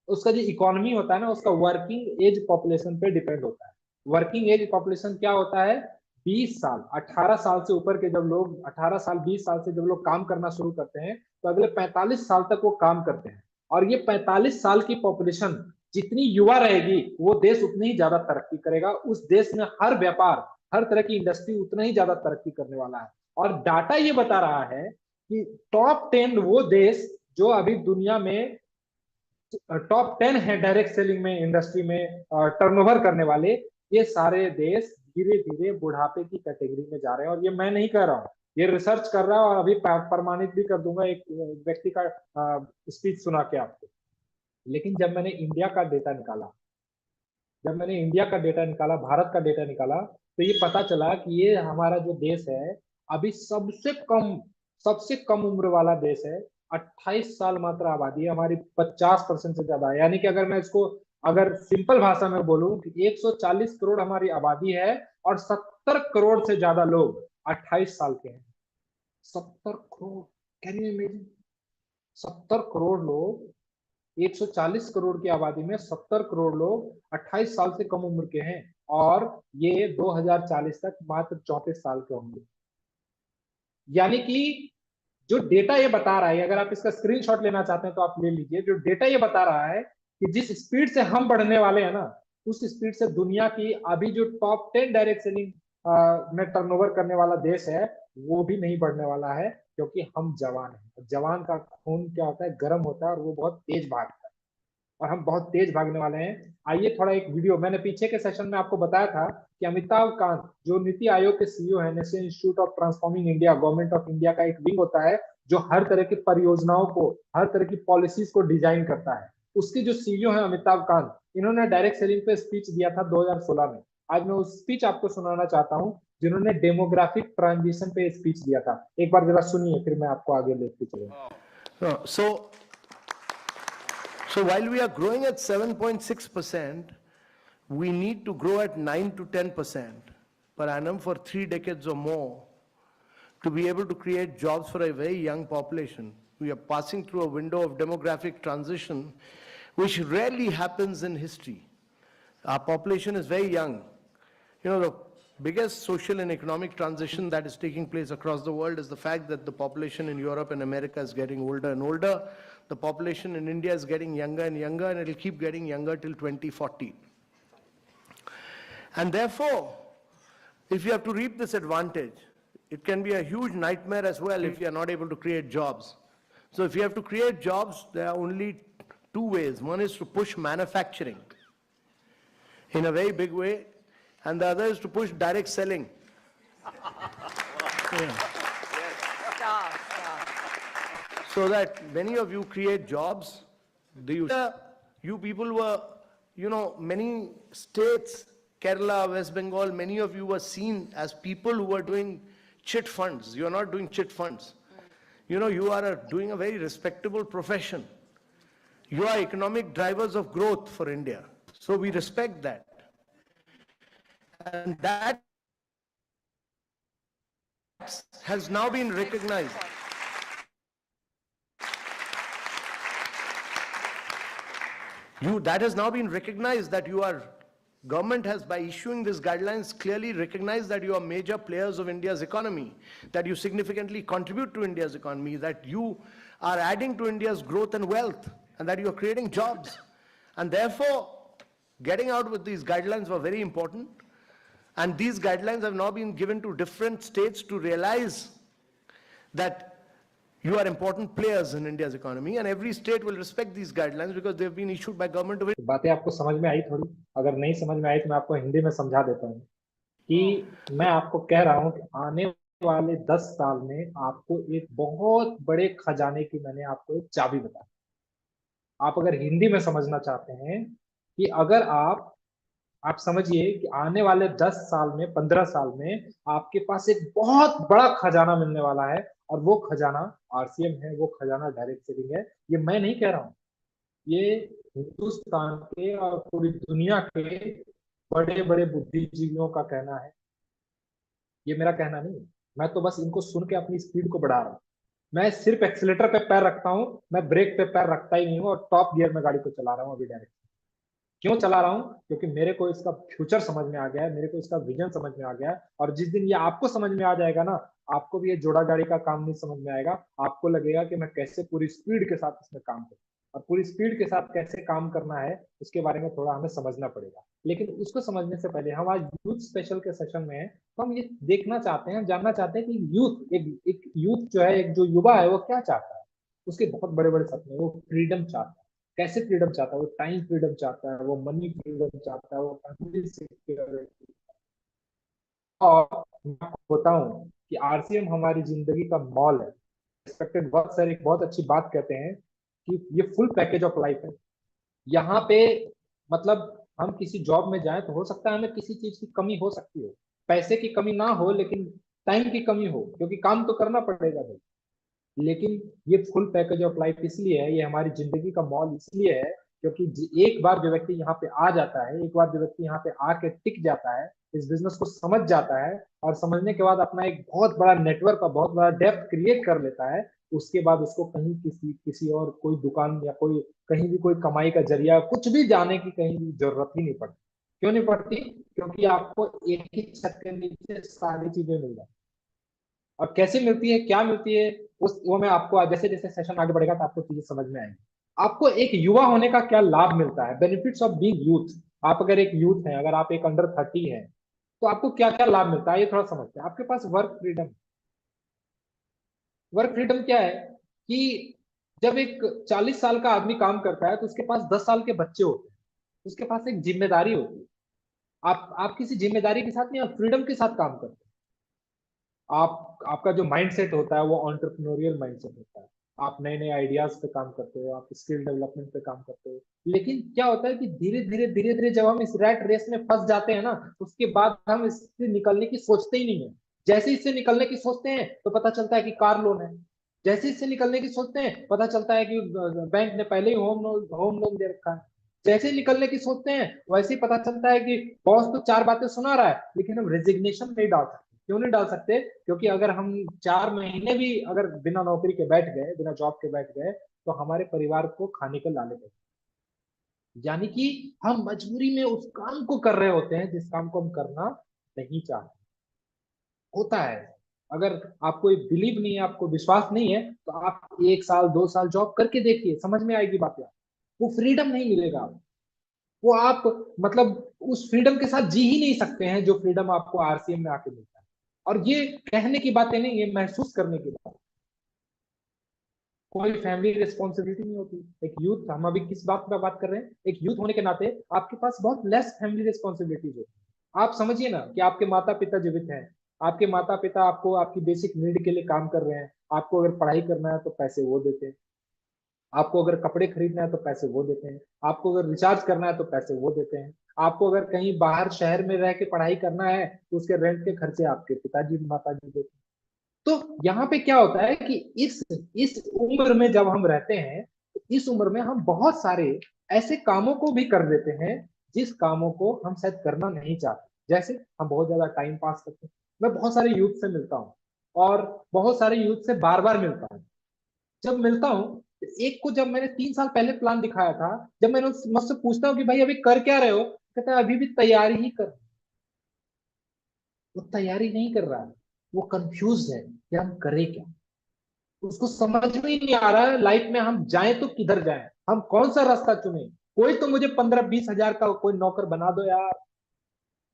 उसका जो इकोनॉमी होता है ना, उसका वर्किंग एज पॉपुलेशन पे डिपेंड होता है। वर्किंग एज पॉपुलेशन क्या होता है? 20 साल, 18 साल से ऊपर के जब लोग, 18 साल 20 साल से जब लोग काम करना शुरू करते हैं, तो अगले 45 साल तक वो काम करते हैं। और ये 45 साल की पॉपुलेशन जितनी युवा रहेगी, वो देश उतनी ही ज्यादा तरक्की करेगा। उस देश में हर व्यापार, हर तरह की इंडस्ट्री उतना ही ज्यादा तरक्की करने वाला है। और डाटा ये बता रहा है कि टॉप 10 वो देश जो अभी दुनिया में टॉप 10 है डायरेक्ट सेलिंग में, इंडस्ट्री में टर्नओवर करने वाले, ये सारे देश धीरे धीरे बुढ़ापे की कैटेगरी में जा रहे हैं। और ये मैं नहीं कह रहा हूँ, ये रिसर्च कर रहा है, और अभी प्रमाणित भी कर दूंगा एक व्यक्ति का स्पीच सुना के आपको। लेकिन जब मैंने इंडिया का डेटा निकाला, भारत का डेटा निकाला, तो ये पता चला कि ये हमारा जो देश है, अभी सबसे कम उम्र वाला देश है। 28 साल मात्र आबादी है हमारी, 50% से ज्यादा है। यानी कि अगर मैं इसको, अगर सिंपल भाषा में बोलूं कि 140 करोड़ हमारी आबादी है, और 70 करोड़ से ज्यादा लोग 28 साल के हैं। 70 crore, can you imagine? 70 crore लोग, 140 करोड़ की आबादी में 70 करोड़ लोग 28 साल से कम उम्र के हैं, और ये 2040 तक मात्र 34 साल के होंगे। यानी कि जो डेटा ये बता रहा है, अगर आप इसका स्क्रीनशॉट लेना चाहते हैं तो आप ले लीजिए। जो डेटा ये बता रहा है कि जिस स्पीड से हम बढ़ने वाले हैं ना, उस स्पीड से दुनिया की अभी जो टॉप 10 डायरेक्ट सेलिंग में टर्नओवर करने वाला देश है, वो भी नहीं बढ़ने वाला है, क्योंकि हम जवान हैं। जवान का खून क्या होता है? गर्म होता है, और वो बहुत तेज भागता है, और हम बहुत तेज भागने वाले हैं। आइए थोड़ा एक वीडियो, मैंने पीछे के सेशन में आपको बताया था कि अमिताभ कांत जो नीति आयोग के सीईओ है, national institute of transforming India, government of India का एक विंग होता है जो हर तरह की परियोजनाओं को, हर तरह की पॉलिसीज को डिजाइन करता है। उसके जो सीईओ है अमिताभ कांत, इन्होंने डायरेक्ट सेलिंग पे स्पीच दिया था 2016 में। आज मैं उस स्पीच आपको सुनाना चाहता हूँ, जिन्होंने डेमोग्राफिक ट्रांजिशन पे स्पीच दिया था। एक बार जरा सुनिए, फिर मैं आपको आगे लेके चलूंगा। So while we are growing at 7.6%, we need to grow at 9 to 10% per annum for 3 decades or more to be able to create jobs for a very young population. We are passing through a window of demographic transition, which rarely happens in history. Our population is very young. You know, the biggest social and economic transition that is taking place across the world is the fact that the population in Europe and America is getting older and older. The population in India is getting younger and younger, and it will keep getting younger till 2040. And therefore, if you have to reap this advantage, it can be a huge nightmare as well if you are not able to create jobs. So if you have to create jobs, there are only two ways. One is to push manufacturing in a very big way, and the other is to push direct selling. Yeah. So that many of you create jobs. You people were, you know, many states, Kerala, West Bengal, many of you were seen as people who were doing chit funds. You are not doing chit funds. You know, you are doing a very respectable profession. You are economic drivers of growth for India. So we respect that. And that has now been recognized. That has now been recognized, that you are, government has, by issuing these guidelines, clearly recognized that you are major players of India's economy, that you significantly contribute to India's economy, that you are adding to India's growth and wealth, and that you are creating jobs. And therefore, getting out with these guidelines were very important. And these guidelines have now been given to different states to realize that you are important players in India's economy, and every state will respect these guidelines because they have been issued by government of India. बातें आपको समझ में आई थोड़ी? अगर नहीं समझ में आई तो मैं आपको हिंदी में समझा देता हूँ कि मैं आपको कह रहा हूँ कि आने वाले 10 साल में आपको एक बहुत बड़े खजाने की मैंने आपको एक चाबी बताई। आप अगर हिंदी में समझना चाहते हैं कि अगर आप समझिए कि आने वाले 10 साल में, 15 साल में आपके पास एक बहुत बड़ा खजाना मिलने वाला है, और वो खजाना आरसीएम है, वो खजाना डायरेक्ट सेलिंग है। ये मैं नहीं कह रहा हूँ, ये हिंदुस्तान के और पूरी दुनिया के बड़े बड़े बुद्धिजीवियों का कहना है। ये मेरा कहना नहीं, मैं तो बस इनको सुन के अपनी स्पीड को बढ़ा रहा हूँ। मैं सिर्फ एक्सीलेटर पे पैर रखता हूँ, मैं ब्रेक पे पैर रखता ही नहीं हूँ और टॉप गियर में गाड़ी को चला रहा हूँ अभी डायरेक्ट। क्यों चला रहा हूँ? क्योंकि मेरे को इसका फ्यूचर समझ में आ गया है, मेरे को इसका विजन समझ में आ गया है। और जिस दिन ये आपको समझ में आ जाएगा ना, आपको भी ये जोड़ा गाड़ी का काम नहीं समझ में आएगा। आपको लगेगा कि मैं कैसे पूरी स्पीड के साथ इसमें काम करूँ, और पूरी स्पीड के साथ कैसे काम करना है उसके बारे में थोड़ा हमें समझना पड़ेगा। लेकिन उसको समझने से पहले हम आज यूथ स्पेशल के सेशन में है, तो हम ये देखना चाहते हैं, जानना चाहते हैं कि यूथ एक यूथ जो है, एक जो युवा है, वो क्या चाहता है। उसके बहुत बड़े बड़े सपने, वो फ्रीडम चाहता है। कैसे फ्रीडम चाहता है? वो टाइम फ्रीडम चाहता है, वो मनी फ्रीडम चाहता है, वो फैमिली सिक्योरिटी। और मैं आपको बताऊं कि आरसीएम हमारी जिंदगी का मॉल है। रिस्पेक्टेड वर्क सर एक बहुत अच्छी बात कहते हैं कि ये फुल पैकेज ऑफ लाइफ है। यहाँ पे मतलब हम किसी जॉब में जाएं तो हो सकता है हमें किसी चीज की कमी हो सकती हो, पैसे की कमी ना हो लेकिन टाइम की कमी हो, क्योंकि काम तो करना पड़ेगा भाई। लेकिन ये फुल पैकेज ऑफ लाइफ इसलिए है, ये हमारी जिंदगी का मॉल इसलिए है क्योंकि एक बार जो व्यक्ति यहाँ पे आ जाता है, एक बार जो व्यक्ति यहाँ पे आके टिक जाता है, इस बिजनेस को समझ जाता है, और समझने के बाद अपना एक बहुत बड़ा नेटवर्क का बहुत बड़ा डेप्थ क्रिएट कर लेता है, उसके बाद उसको कहीं किसी किसी और कोई दुकान या कोई कहीं भी कोई कमाई का जरिया कुछ भी जाने की कहीं भी जरूरत ही नहीं पड़ती। क्यों नहीं पड़ती? क्योंकि आपको एक ही छत के नीचे सारी चीजें मिल जाती। और कैसे मिलती है, क्या मिलती है, उस वो मैं आपको जैसे जैसे सेशन आगे बढ़ेगा तो आपको चीजें समझ में आएंगी। आपको एक युवा होने का क्या लाभ मिलता है, बेनिफिट्स ऑफ बीइंग यूथ। आप अगर एक यूथ हैं, अगर आप एक अंडर 30 हैं, तो आपको क्या क्या लाभ मिलता है ये थोड़ा समझते हैं। आपके पास वर्क फ्रीडम। वर्क फ्रीडम क्या है कि जब एक 40 साल का आदमी काम करता है तो उसके पास 10 साल के बच्चे होते हैं, उसके पास एक जिम्मेदारी होती है। आप किसी जिम्मेदारी के साथ नहीं, आप फ्रीडम के साथ काम करते हैं। आपका जो माइंडसेट होता है वो एंटरप्रेन्योरियल माइंडसेट होता है। आप नए नए आइडियाज पे काम करते हो, आप स्किल डेवलपमेंट पे काम करते हो। लेकिन क्या होता है कि धीरे धीरे जब हम इस रैट रेस में फंस जाते हैं ना, उसके बाद हम इससे निकलने की सोचते ही नहीं है। जैसे इससे निकलने की सोचते हैं तो पता चलता है कि कार लोन है। जैसे इससे निकलने की सोचते हैं पता चलता है कि बैंक ने पहले ही होम लोन दे रखा है। जैसे ही निकलने की सोचते हैं वैसे ही पता चलता है कि बॉस तो 4 बातें सुना रहा है, लेकिन हम रेजिग्नेशन नहीं डाल सकते। क्यों नहीं डाल सकते? क्योंकि अगर हम 4 महीने भी अगर बिना नौकरी के बैठ गए, बिना जॉब के बैठ गए, तो हमारे परिवार को खाने के लाले पड़े। यानी कि हम मजबूरी में उस काम को कर रहे होते हैं जिस काम को हम करना नहीं चाहते। होता है। अगर आपको बिलीव नहीं है, आपको विश्वास नहीं है, तो आप 1 साल 2 साल जॉब करके देखिए, समझ में आएगी बात। वो फ्रीडम नहीं मिलेगा आपको। वो आप मतलब उस फ्रीडम के साथ जी ही नहीं सकते हैं जो फ्रीडम आपको आरसीएम में आके मिलता है। और ये कहने की बातें नहीं, ये महसूस करने की बात। कोई फैमिली रिस्पॉन्सिबिलिटी नहीं होती। एक यूथ, हम अभी किस बात पर बात कर रहे हैं, एक यूथ होने के नाते आपके पास बहुत लेस फैमिली रिस्पॉन्सिबिलिटीज होती है। आप समझिए ना कि आपके माता पिता जीवित हैं, आपके माता पिता आपको आपकी बेसिक नीड के लिए काम कर रहे हैं। आपको अगर पढ़ाई करना है तो पैसे वो देते हैं, आपको अगर कपड़े खरीदना है तो पैसे वो देते हैं, आपको अगर रिचार्ज करना है तो पैसे वो देते हैं, आपको अगर कहीं बाहर शहर में रह के पढ़ाई करना है तो उसके रेंट के खर्चे आपके पिताजी माताजी देते हैं। तो यहाँ पे क्या होता है कि इस उम्र में जब हम रहते हैं, तो इस उम्र में हम बहुत सारे ऐसे कामों को भी कर देते हैं जिस कामों को हम शायद करना नहीं चाहते। जैसे हम बहुत ज्यादा टाइम पास करते हैं। मैं बहुत सारे यूथ से मिलता हूँ, और बहुत सारे यूथ से बार बार मिलता हूँ। जब मिलता हूँ तो एक को जब मैंने 3 साल पहले प्लान दिखाया था, जब मैंने मुझसे पूछता हूँ कि भाई अभी कर क्या रहे हो, कहता है अभी भी तैयारी ही कर। वो तैयारी नहीं कर रहा है, वो कंफ्यूज है कि हम करें क्या। उसको समझ में ही नहीं आ रहा है लाइफ में हम जाएं तो किधर जाएं, हम कौन सा रास्ता चुने। कोई तो मुझे 15-20 हजार का कोई नौकर बना दो यार।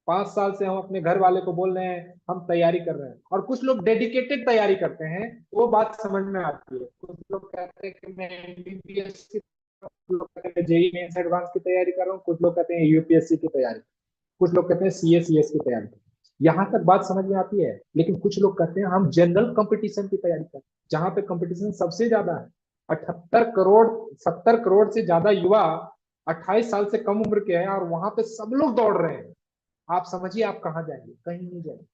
5 साल से हम अपने घर वाले को बोल रहे हैं हम तैयारी कर रहे हैं, और कुछ लोग डेडिकेटेड तैयारी करते हैं। वो बात समझ में आती है। कुछ लोग कहते हैं कि मैं एमबीबीएस की, कुछ लोग कहते हैं जेई मेंस एडवांस की तैयारी कर रहा हूँ, कुछ लोग कहते हैं यूपीएससी की तैयारी, कुछ लोग कहते हैं सीएस की तैयारी। यहाँ तक बात समझ में आती है। लेकिन कुछ लोग कहते हैं हम जनरल कंपटीशन की तैयारी करें, जहां पे कंपटीशन सबसे ज्यादा है। 78 करोड़ 70 करोड़ से ज्यादा युवा 28 साल से कम उम्र के हैं, और वहां पे सब लोग दौड़ रहे हैं। आप समझिए आप कहाँ जाएंगे? कहीं नहीं जाएंगे।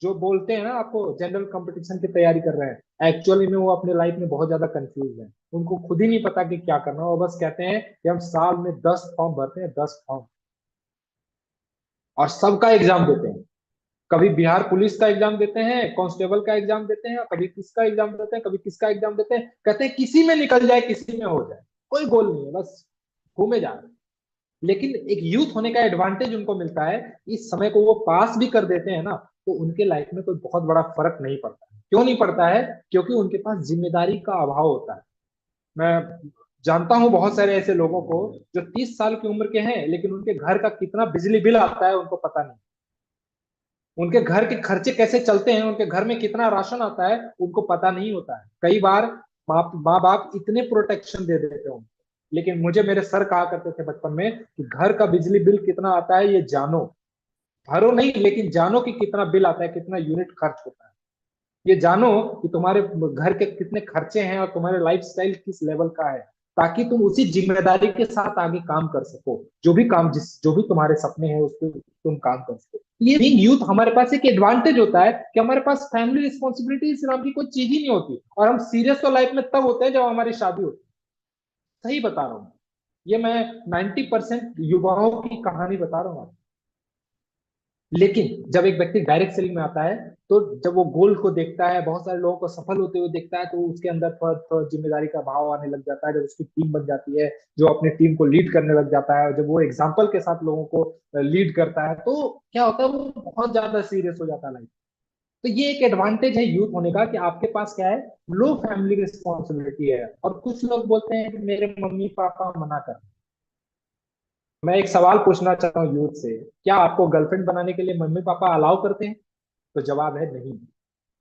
जो बोलते हैं ना आपको जनरल कंपटीशन की तैयारी कर रहे हैं, एक्चुअली में वो अपने लाइफ में बहुत ज्यादा कंफ्यूज है। उनको खुद ही नहीं पता कि क्या करना है। वो बस कहते हैं कि हम साल में 10 फॉर्म भरते हैं, 10 फॉर्म, और सबका एग्जाम देते हैं। कभी बिहार पुलिस का एग्जाम देते हैं, कांस्टेबल का एग्जाम देते हैं, कभी किसका एग्जाम देते हैं, कभी किसका एग्जाम देते हैं, कहते हैं किसी में निकल जाए, किसी में हो जाए, कोई गोल नहीं है, बस घूमे जा रहे हैं। लेकिन एक यूथ होने का एडवांटेज उनको मिलता है, इस समय को वो पास भी कर देते हैं ना, तो उनके लाइफ में कोई बहुत बड़ा फर्क नहीं पड़ता है। क्यों नहीं पड़ता है? क्योंकि उनके पास जिम्मेदारी का अभाव होता है। मैं जानता हूं बहुत सारे ऐसे लोगों को जो 30 साल की उम्र के हैं, लेकिन उनके घर का कितना बिजली बिल आता है उनको पता नहीं, उनके घर के खर्चे कैसे चलते हैं, उनके घर में कितना राशन आता है उनको पता नहीं होता है। कई बार माँ बाप इतने प्रोटेक्शन दे देते हैं उनको, लेकिन मुझे मेरे सर कहा करते थे बचपन में कि घर का बिजली बिल कितना आता है ये जानो, भरो नहीं लेकिन जानो कि कितना बिल आता है, कितना यूनिट खर्च होता है, ये जानो कि तुम्हारे घर के कितने खर्चे हैं और तुम्हारे लाइफस्टाइल किस लेवल का है, ताकि तुम उसी जिम्मेदारी के साथ आगे काम कर सको, जो भी तुम्हारे सपने हैं उस पर तुम काम कर सको। ये बीइंग यूथ हमारे पास एक एडवांटेज होता है कि हमारे पास फैमिली रिस्पॉन्सिबिलिटीज नाम की कोई चीज ही नहीं होती, और हम सीरियस तो लाइफ में तब होते हैं जब हमारी शादी होती है। सही बता रहा हूँ, ये मैं 90% युवाओं की कहानी बता रहा हूँ। लेकिन जब एक व्यक्ति डायरेक्ट सेलिंग में आता है, तो जब वो गोल को देखता है, बहुत सारे लोगों को सफल होते हुए देखता है, तो उसके अंदर थोड़ा थोड़ा जिम्मेदारी का भाव आने लग जाता है। जब उसकी टीम बन जाती है, जो अपनी टीम को लीड करने लग जाता है, जब वो एग्जाम्पल के साथ लोगों को लीड करता है, तो क्या होता है, वो बहुत ज्यादा सीरियस हो जाता है लाइफ। तो ये एक एडवांटेज है यूथ होने का कि आपके पास क्या है, लो फैमिली रिस्पॉन्सिबिलिटी है। और कुछ लोग बोलते हैं कि मेरे मम्मी पापा मना कर। मैं एक सवाल पूछना चाहता हूँ यूथ से, क्या आपको गर्लफ्रेंड बनाने के लिए मम्मी पापा अलाउ करते हैं? तो जवाब है नहीं।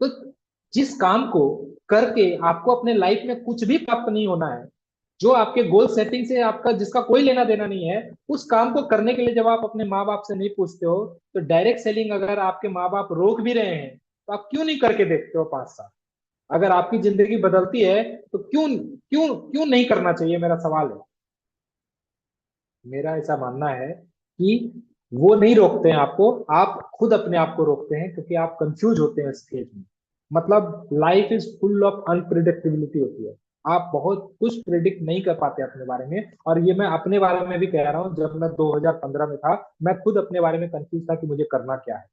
तो जिस काम को करके आपको अपने लाइफ में कुछ भी प्राप्त नहीं होना है, जो आपके गोल सेटिंग से आपका जिसका कोई लेना देना नहीं है, उस काम को करने के लिए जब आप अपने माँ बाप से नहीं पूछते हो, तो डायरेक्ट सेलिंग अगर आपके माँ बाप रोक भी रहे हैं, तो आप क्यों नहीं करके देखते हो 5 साल? अगर आपकी जिंदगी बदलती है तो क्यों क्यों क्यों नहीं करना चाहिए, मेरा सवाल है। मेरा ऐसा मानना है कि वो नहीं रोकते हैं आपको, आप खुद अपने आप को रोकते हैं, क्योंकि आप कंफ्यूज होते हैं स्टेज में। मतलब life is full of unpredictability होती है, आप बहुत कुछ प्रिडिक्ट नहीं कर पाते अपने बारे में। और ये मैं अपने बारे में भी कह रहा हूँ, जब मैं 2015 में था, मैं खुद अपने बारे में कंफ्यूज था कि मुझे करना क्या है।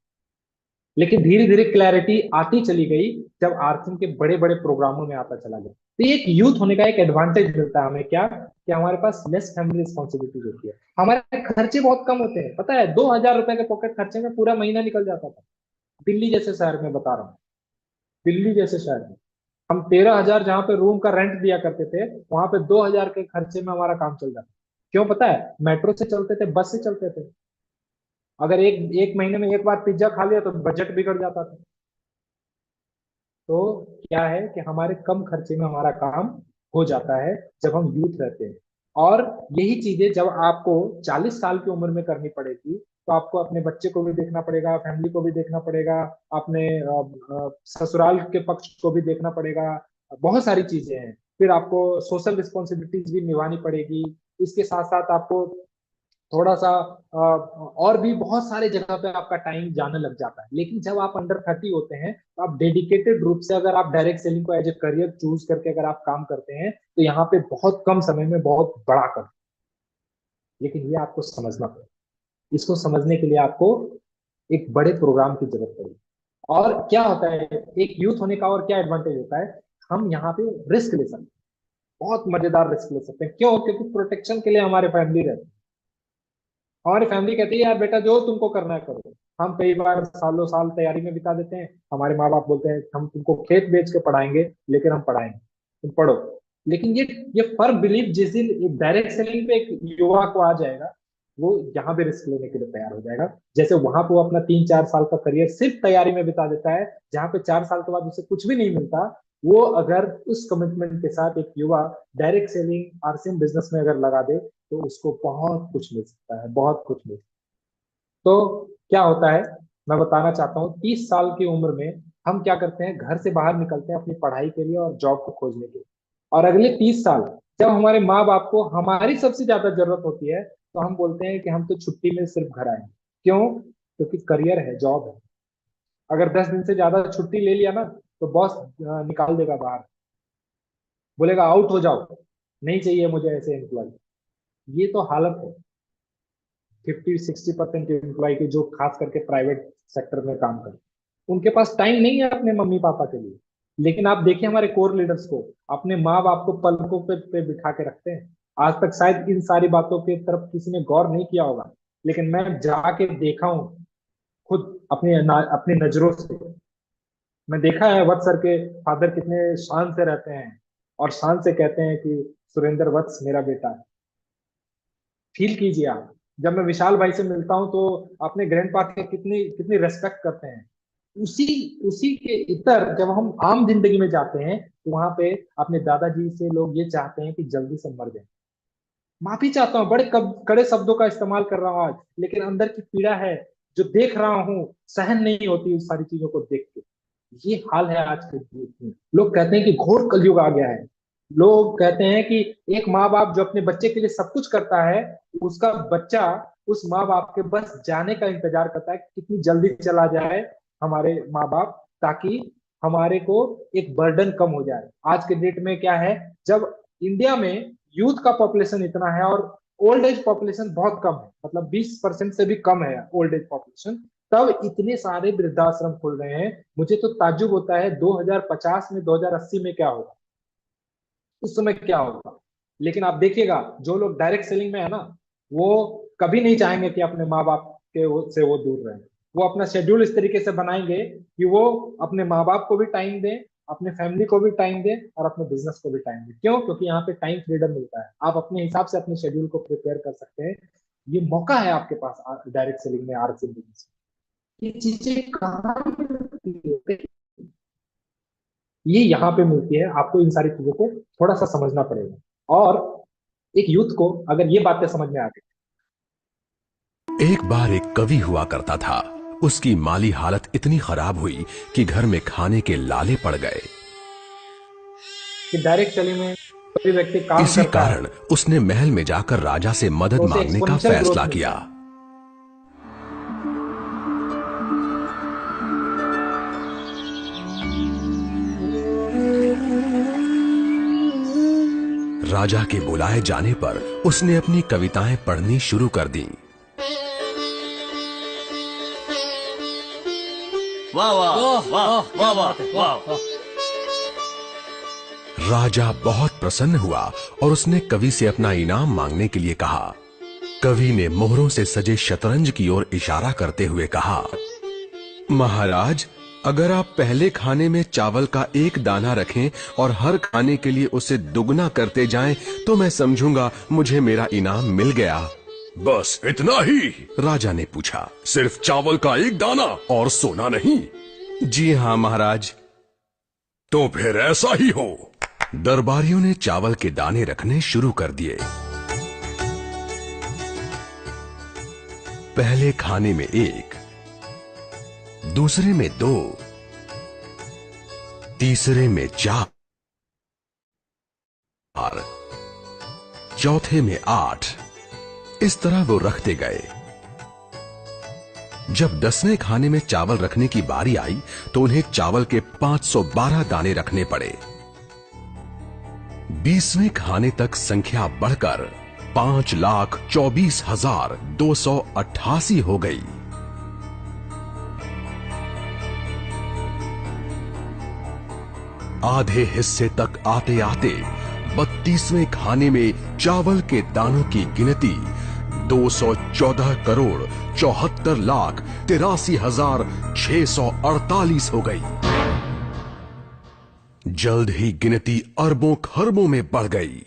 लेकिन धीरे धीरे क्लैरिटी आती चली गई जब आर्थिंग के बड़े बड़े प्रोग्रामों में आता चला गया। तो ये एक यूथ होने का एक एडवांटेज मिलता है हमें, क्या कि हमारे पास लेस फैमिली रिस्पॉन्सिबिलिटीज होती है, हमारे खर्चे बहुत कम होते हैं। पता है, 2,000 रुपए के पॉकेट खर्चे में पूरा महीना निकल जाता था। दिल्ली जैसे शहर में बता रहा हूँ, दिल्ली जैसे शहर में हम 13,000 जहाँ पे रूम का रेंट दिया करते थे, वहां पे 2,000 के खर्चे में हमारा काम चल जाता। क्यों पता है? मेट्रो से चलते थे, बस से चलते थे। अगर एक एक महीने में एक बार पिज्जा खा लिया तो बजट बिगड़ जाता था। तो क्या है कि हमारे कम खर्चे में हमारा काम हो जाता है जब हम यूथ रहते हैं। और यही चीजें जब आपको 40 साल की उम्र में करनी पड़ेगी, तो आपको अपने बच्चे को भी देखना पड़ेगा, फैमिली को भी देखना पड़ेगा, अपने ससुराल के पक्ष को भी देखना पड़ेगा, बहुत सारी चीजें हैं। फिर आपको सोशल रिस्पॉन्सिबिलिटीज भी निभानी पड़ेगी। इसके साथ साथ आपको थोड़ा सा और भी बहुत सारे जगह पे आपका टाइम जाने लग जाता है। लेकिन जब आप अंडर 30 होते हैं, तो आप डेडिकेटेड रूप से, अगर आप डायरेक्ट सेलिंग को एज ए करियर चूज करके अगर आप काम करते हैं, तो यहाँ पे बहुत कम समय में बहुत बड़ा कर। लेकिन ये आपको समझना पड़ेगा, इसको समझने के लिए आपको एक बड़े प्रोग्राम की जरूरत पड़ेगी। और क्या होता है, एक यूथ होने का और क्या एडवांटेज होता है, हम यहाँ पे रिस्क ले सकते हैं, बहुत मजेदार रिस्क ले सकते हैं। क्यों? क्योंकि प्रोटेक्शन के लिए हमारे फैमिली रहती है, हमारी फैमिली कहती है यार बेटा जो तुमको करना है करो। हम कई बार सालों साल तैयारी में बिता देते हैं, हमारे माँ बाप बोलते हैं हम तुमको खेत बेच के पढ़ाएंगे, लेकिन हम पढ़ाएंगे, तुम पढ़ो। लेकिन ये फर्म बिलीफ जिस दिन एक डायरेक्ट सेलिंग पे एक युवा को आ जाएगा, वो यहाँ पे रिस्क लेने के लिए तैयार हो जाएगा। जैसे वहां पे वो अपना 3-4 साल का करियर सिर्फ तैयारी में बिता देता है, जहाँ पे 4 साल के बाद उसे कुछ भी नहीं मिलता, वो अगर उस कमिटमेंट के साथ एक युवा डायरेक्ट सेलिंग आरसीएम बिजनेस में अगर लगा दे, तो उसको बहुत कुछ मिल सकता है, बहुत कुछ मिल सकता है। तो क्या होता है, मैं बताना चाहता हूँ, 30 साल की उम्र में हम क्या करते हैं, घर से बाहर निकलते हैं अपनी पढ़ाई के लिए और जॉब को खोजने के लिए। और अगले 30 साल जब हमारे माँ बाप को हमारी सबसे ज्यादा जरूरत होती है, तो हम बोलते हैं कि हम तो छुट्टी में सिर्फ घर आएंगे। क्यों? क्योंकि करियर है, जॉब है। अगर 10 दिन से ज्यादा छुट्टी ले लिया ना, तो बॉस निकाल देगा बाहर, बोलेगा आउट हो जाओ, नहीं चाहिए मुझे ऐसे एम्प्लॉय। ये तो हालत है 50-60% एम्प्लॉय की, जो खास करके प्राइवेट सेक्टर में काम करते हैं, उनके पास टाइम नहीं है अपने मम्मी पापा के लिए। लेकिन आप देखिए हमारे कोर लीडर्स को, अपने माँ बाप को पलकों पे बिठा के रखते हैं। आज तक शायद इन सारी बातों की तरफ किसी ने गौर नहीं किया होगा, लेकिन मैं जाके देखा हूँ खुद अपनी नजरों से। मैं देखा है वत्स सर के फादर कितने शान से रहते हैं और शान से कहते हैं कि सुरेंद्र वत्स मेरा बेटा है। फील कीजिए आप, जब मैं विशाल भाई से मिलता हूं तो अपने ग्रैंडपा के कितनी कितनी रेस्पेक्ट करते हैं। उसी उसी के इतर जब हम आम जिंदगी में जाते हैं तो वहां पे अपने दादाजी से लोग ये चाहते हैं कि जल्दी से मर जाए। माफी चाहता हूँ, बड़े कड़े शब्दों का इस्तेमाल कर रहा हूँ आज, लेकिन अंदर की पीड़ा है जो देख रहा हूँ, सहन नहीं होती उस सारी चीजों को देख के। ये हाल है आज के युग में। लोग कहते हैं कि घोर कलयुग आ गया है। लोग कहते हैं कि एक माँ बाप जो अपने बच्चे के लिए सब कुछ करता है, उसका बच्चा उस माँ बाप के बस जाने का इंतजार करता है कि कितनी जल्दी चला जाए हमारे माँ बाप, ताकि हमारे को एक बर्डन कम हो जाए। आज के डेट में क्या है, जब इंडिया में यूथ का पॉपुलेशन इतना है और ओल्ड एज पॉपुलेशन बहुत कम है, मतलब 20% से भी कम है ओल्ड एज पॉपुलेशन, तब इतने सारे वृद्धाश्रम खुल रहे हैं। मुझे तो ताज्जुब होता है 2050 में 2080 में क्या होगा, उस समय क्या होगा। लेकिन आप देखिएगा जो लोग डायरेक्ट सेलिंग में है ना, वो कभी नहीं चाहेंगे कि अपने माँ बाप से वो दूर रहे। वो अपना शेड्यूल इस तरीके से बनाएंगे कि वो अपने माँ बाप को भी टाइम दें, अपने फैमिली को भी टाइम दें और अपने बिजनेस को भी टाइम दें। क्यों? क्योंकि यहाँ पे टाइम फ्रीडम मिलता है, आप अपने हिसाब से अपने शेड्यूल को प्रिपेयर कर सकते हैं। ये मौका है आपके पास डायरेक्ट सेलिंग में, आरसी बिजनेस में। ये चीजें कहाँ मिलती है? ये यहाँ पे मिलती है। आपको इन सारी चीजों को थोड़ा सा समझना पड़ेगा। और एक यूथ को अगर ये बातें समझ में आ गई। एक बार एक कवि हुआ करता था। उसकी माली हालत इतनी खराब हुई कि घर में खाने के लाले पड़ गए। कि डायरेक्ट सेलिंग में कोई व्यक्ति काम इसी करता है कारण उसने महल में जाकर राजा से मदद तो उसे मांगने का एक्सपोनेंशियल ग्रोथ फैसला मिलता किया। है। राजा के बुलाए जाने पर उसने अपनी कविताएं पढ़नी शुरू कर दी। वाह वाह वाह वाह वाह वाह। राजा बहुत प्रसन्न हुआ और उसने कवि से अपना इनाम मांगने के लिए कहा। कवि ने मोहरों से सजे शतरंज की ओर इशारा करते हुए कहा, महाराज, अगर आप पहले खाने में चावल का एक दाना रखें और हर खाने के लिए उसे दुगना करते जाएं, तो मैं समझूंगा मुझे मेरा इनाम मिल गया। बस इतना ही? राजा ने पूछा। सिर्फ चावल का एक दाना और सोना नहीं? जी हाँ महाराज। तो फिर ऐसा ही हो। दरबारियों ने चावल के दाने रखने शुरू कर दिए। पहले खाने में 1, दूसरे में 2, तीसरे में 4, चौथे में 8। इस तरह वो रखते गए। जब 10वें खाने में चावल रखने की बारी आई तो उन्हें चावल के 512 दाने रखने पड़े। 20वें खाने तक संख्या बढ़कर 5,24,288 हो गई। आधे हिस्से तक आते आते 32वें खाने में चावल के दानों की गिनती 214,74,83,648 हो गई। जल्द ही गिनती अरबों खरबों में बढ़ गई।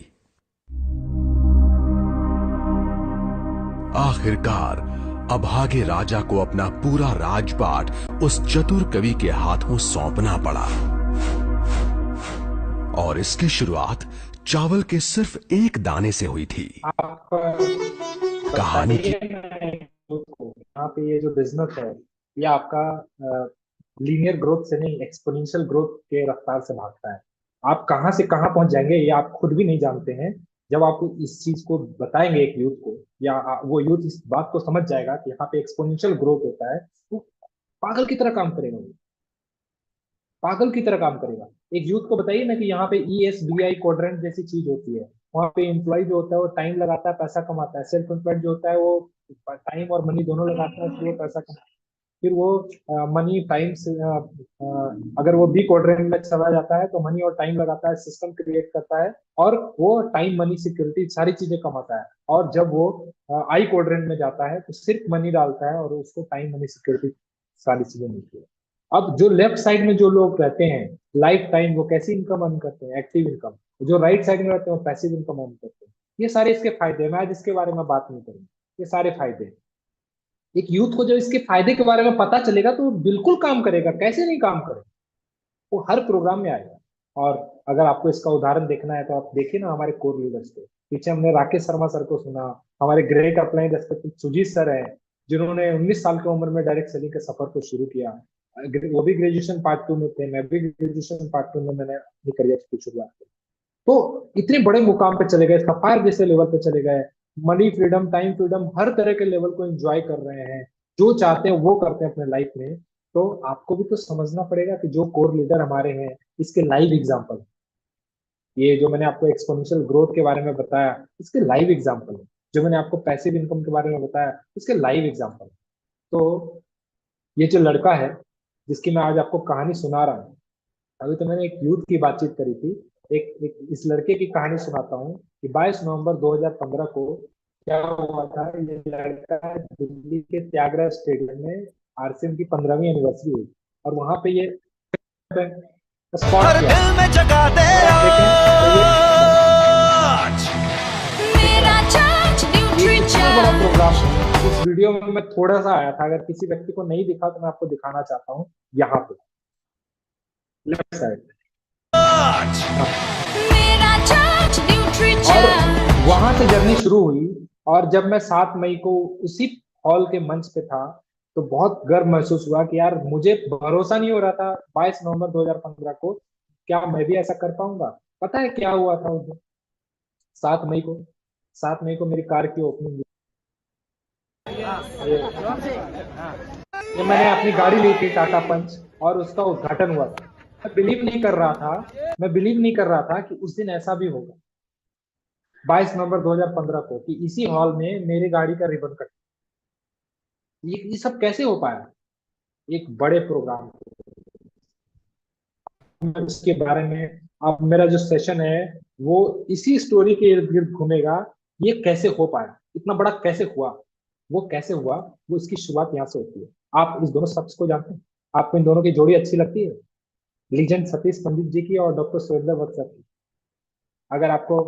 आखिरकार अभागे राजा को अपना पूरा राजपाट उस चतुर कवि के हाथों सौंपना पड़ा। और इसकी शुरुआत चावल के सिर्फ एक दाने से हुई थी। आप कहानी की यहाँ पे ये जो बिजनेस है, ये आपका लीनियर ग्रोथ से नहीं, एक्सपोनेंशियल ग्रोथ के रफ्तार से भागता है। आप कहाँ से कहाँ पहुंच जाएंगे ये आप खुद भी नहीं जानते हैं। जब आप इस चीज को बताएंगे एक यूथ को, या वो यूथ इस बात को समझ जाएगा कि यहाँ पे एक्सपोनेंशियल ग्रोथ होता है, वो पागल की तरह काम करेगा। वो पागल की तरह काम करेगा। एक यूथ को बताइए ना कि यहाँ पे ESBI क्वाड्रेंट जैसी चीज होती है। वहाँ पे एम्प्लॉय जो होता है वो टाइम लगाता है, पैसा कमाता है। सेल्फ एम्प्लॉयड जो होता है वो टाइम और मनी दोनों लगाता है, इसलिए वो पैसा कमाता है। फिर वो मनी टाइम से अगर वो बी क्वाड्रेंट में चला जाता है तो मनी और टाइम लगाता है, सिस्टम क्रिएट करता है और वो टाइम मनी सिक्योरिटी सारी चीजें कमाता है। और जब वो आई क्वाड्रेंट में जाता है तो सिर्फ मनी डालता है और उसको टाइम मनी सिक्योरिटी सारी चीजें मिलती है। अब जो लेफ्ट साइड में जो लोग रहते हैं लाइफ टाइम, वो कैसी इनकम अर्न करते हैं? Active income. जो राइट साइड में रहते हैं वो पैसिव इनकम अर्न करते हैं। ये सारे इसके फायदे हैं, मैं आज इसके बारे में बात नहीं करूंगा। ये सारे फायदे हैं। एक यूथ को जब इसके फायदे के बारे में पता चलेगा तो वो बिल्कुल काम करेगा, कैसे नहीं काम करेगा, वो हर प्रोग्राम में आएगा। और अगर आपको इसका उदाहरण देखना है तो आप देखिए ना हमारे कोर लीडर्स को। पीछे हमने राकेश शर्मा सर को सुना, हमारे great upline respected Sujeet sir हैं, जिन्होंने 19 साल की उम्र में डायरेक्ट सेलिंग के सफर को शुरू किया। वो भी ग्रेजुएशन पार्ट 2 में थे, मैं भी ग्रेजुएशन पार्ट 2 में मैंने अपनी करियर की शुरुआत की। तो इतने बड़े मुकाम पे चले गए, सफायर जैसे लेवल पे चले गए, मनी फ्रीडम, टाइम फ्रीडम, हर तरह के लेवल को एंजॉय कर रहे हैं, जो चाहते हैं वो करते हैं अपने लाइफ में। तो आपको भी तो समझना पड़ेगा कि जो कोर लीडर हमारे हैं इसके लाइव एग्जांपल, ये जो मैंने आपको एक्सपोनेंशियल ग्रोथ के बारे में बताया इसके लाइव एग्जांपल है, जो मैंने आपको पैसिव इनकम के बारे में बताया इसके लाइव एग्जांपल। तो ये जो लड़का है जिसकी मैं आज आपको कहानी सुना रहा हूँ, अभी तो मैंने एक यूथ की बातचीत करी थी, एक इस लड़के की कहानी सुनाता हूँ कि 22 नवंबर 2015 को क्या हुआ था। ये लड़का दिल्ली के त्यागराज स्टेडियम में आरसीएम की 15वीं एनिवर्सरी हुई और वहां पे ये स्पॉट हर किया। दिल में जगा दे और आप देखें तो आज। मेरा चार्ज ये इतना बड़ा न्यूट्री प्रोग्राम है। इस वीडियो में मैं थोड़ा सा आया था, अगर किसी व्यक्ति को नहीं दिखा तो मैं आपको दिखाना चाहता हूँ। यहाँ पे लेफ्ट साइड मेरा चार्ज न्यूट्री और वहां से जर्नी शुरू हुई। और जब मैं 7 मई को उसी हॉल के मंच पे था तो बहुत गर्व महसूस हुआ कि यार मुझे भरोसा नहीं हो रहा था 22 नवंबर 2015 को क्या मैं भी ऐसा कर पाऊंगा। पता है क्या हुआ था उस दिन? 7 मई को 7 मई को मेरी कार की ओपनिंग हुई। ये मैंने अपनी गाड़ी ली थी टाटा पंच और उसका उद्घाटन हुआ था। मैं बिलीव नहीं कर रहा था, मैं बिलीव नहीं कर रहा था कि उस दिन ऐसा भी होगा 22 नवंबर 2015 को कि इसी हॉल में मेरी गाड़ी का रिबन कट। ये सब कैसे हो पाया? एक बड़े प्रोग्राम में उसके बारे में अब मेरा जो सेशन है वो इसी स्टोरी के इर्द गिर्द घूमेगा। ये कैसे हो पाया, इतना बड़ा कैसे हुआ, वो कैसे हुआ, वो इसकी शुरुआत यहाँ से होती है। आप इस दोनों शख्स को जानते हैं? आपको इन दोनों की जोड़ी अच्छी लगती है? लीजेंड सतीश पंडित जी की और डॉक्टर सुरेंद्र वत्स सर की। अगर आपको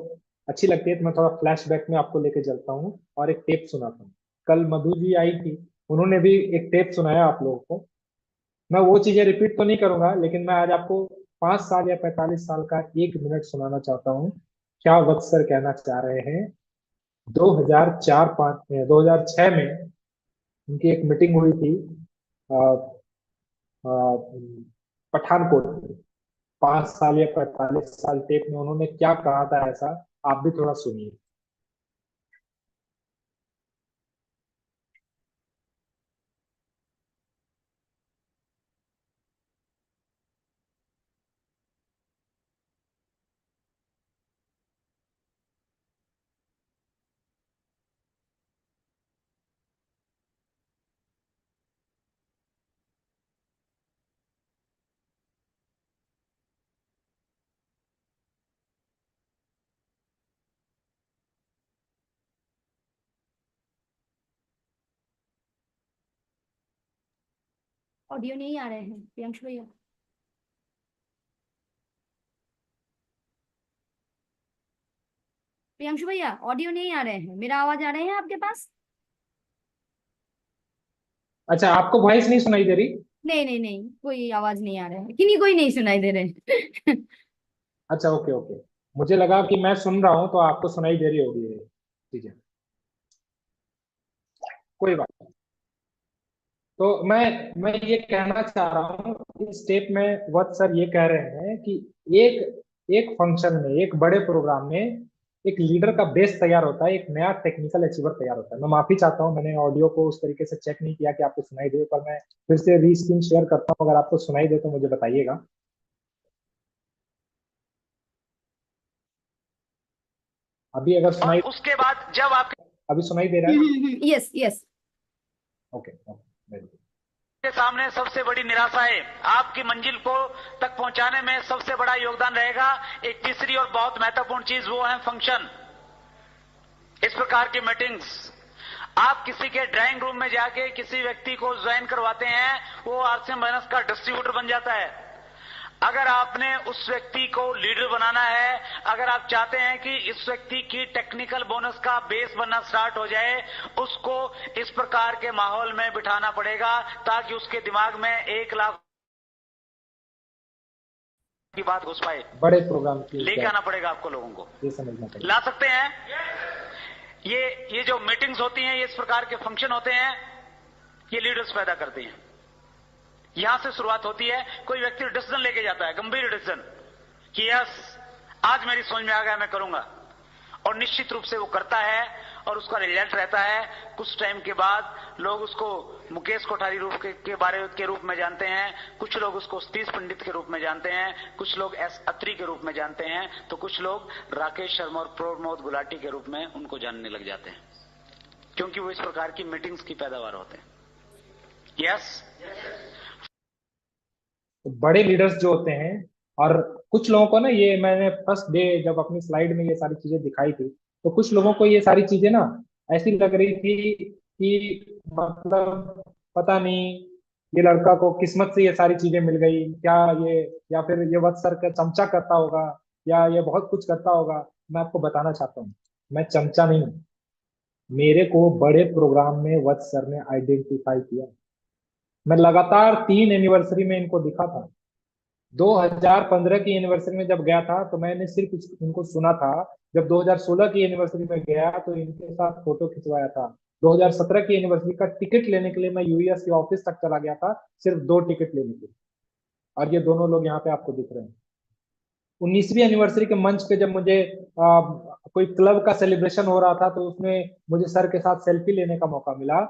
अच्छी लगती है तो मैं थोड़ा फ्लैशबैक में आपको लेके चलता हूँ और एक टेप सुनाता हूँ। कल मधु जी आई थी, उन्होंने भी एक टेप सुनाया आप लोगों को। मैं वो चीजें रिपीट तो नहीं करूंगा, लेकिन मैं आज आपको 5 साल या 45 साल का 1 मिनट सुनाना चाहता हूँ। क्या वत्स सर कहना चाह रहे हैं? 2006 में उनकी एक मीटिंग हुई थी अ, अ, पठानकोट में। 5 साल या 45 साल टेप में उन्होंने क्या कहा था ऐसा, आप भी थोड़ा सुनिए। ऑडियो नहीं आ रहे हैं प्रियांशु भैया। प्रियांशु भैया ऑडियो नहीं आ रहे हैं, मेरा आवाज आ रहे हैं आपके पास? अच्छा, आपको वॉइस नहीं सुनाई दे रही? नहीं नहीं नहीं, कोई आवाज नहीं आ रहा है, किन्हीं कोई नहीं सुनाई दे रहे। अच्छा, ओके ओके। मुझे लगा कि मैं सुन रहा हूँ तो आपको सुनाई दे रही होगी। ठीक है, कोई बात नहीं। तो मैं ये कहना चाह रहा हूँ इस स्टेप में वत्स सर ये कह रहे हैं कि एक एक फंक्शन में, एक बड़े प्रोग्राम में एक लीडर का बेस तैयार होता है, एक नया टेक्निकल अचीवर तैयार होता है। मैं माफी चाहता हूँ, मैंने ऑडियो को उस तरीके से चेक नहीं किया कि आपको सुनाई दे, पर मैं फिर से री स्क्रीन शेयर करता हूँ। अगर आपको सुनाई दे तो मुझे बताइएगा। अभी अगर सुनाई, उसके बाद जब आप अभी सुनाई दे रहा है? Yes yes. Okay okay, very good. के सामने सबसे बड़ी निराशा है। आपकी मंजिल को तक पहुंचाने में सबसे बड़ा योगदान रहेगा एक तीसरी और बहुत महत्वपूर्ण चीज, वो है फंक्शन। इस प्रकार की मीटिंग्स आप किसी के ड्राइंग रूम में जाके किसी व्यक्ति को ज्वाइन करवाते हैं, वो आरसीएम फाइनेंस का डिस्ट्रीब्यूटर बन जाता है। अगर आपने उस व्यक्ति को लीडर बनाना है, अगर आप चाहते हैं कि इस व्यक्ति की टेक्निकल बोनस का बेस बनना स्टार्ट हो जाए, उसको इस प्रकार के माहौल में बिठाना पड़ेगा ताकि उसके दिमाग में 1 लाख की बात घुस पाए। बड़े प्रोग्राम की लेके आना पड़ेगा आपको, लोगों को ये समझना पड़ेगा। ला सकते हैं। ये जो मीटिंग्स होती हैं, ये इस प्रकार के फंक्शन होते हैं, ये लीडर्स पैदा करते हैं। यहां से शुरुआत होती है। कोई व्यक्ति डिसीजन लेके जाता है, गंभीर डिसीजन कि यस आज मेरी समझ में आ गया, मैं करूंगा, और निश्चित रूप से वो करता है और उसका रिजल्ट रहता है। कुछ टाइम के बाद लोग उसको मुकेश कोठारी के रूप में जानते हैं, कुछ लोग उसको सतीश पंडित के रूप में जानते हैं, कुछ लोग एस अत्री के रूप में जानते हैं, तो कुछ लोग राकेश शर्मा और प्रमोद गुलाटी के रूप में उनको जानने लग जाते हैं, क्योंकि वो इस प्रकार की मीटिंग्स की पैदावार होते हैं। यस बड़े लीडर्स जो होते हैं, और कुछ लोगों को ना, ये मैंने फर्स्ट डे जब अपनी स्लाइड में ये सारी चीजें दिखाई थी, तो कुछ लोगों को ये सारी चीजें ना ऐसी लग रही थी कि मतलब पता नहीं ये लड़का को किस्मत से ये सारी चीजें मिल गई क्या, ये या फिर ये वत्स सर का चमचा करता होगा, या ये बहुत कुछ करता होगा। मैं आपको बताना चाहता हूँ, मैं चमचा नहीं हूँ। मेरे को बड़े प्रोग्राम में वत्स सर ने आइडेंटिफाई किया। मैं लगातार 3 एनिवर्सरी में इनको दिखा था। 2015 की एनिवर्सरी में जब गया था तो मैंने सिर्फ इनको सुना था। जब 2016 की एनिवर्सरी में गया तो इनके साथ फोटो खिंचवाया था। 2017 की एनिवर्सरी का टिकट लेने के लिए मैं यूएस के ऑफिस तक चला गया था, सिर्फ 2 टिकट लेने के लिए। और ये दोनों लोग यहाँ पे आपको दिख रहे हैं। 19वीं एनिवर्सरी के मंच पे जब मुझे कोई क्लब का सेलिब्रेशन हो रहा था, तो उसमें मुझे सर के साथ सेल्फी लेने का मौका मिला।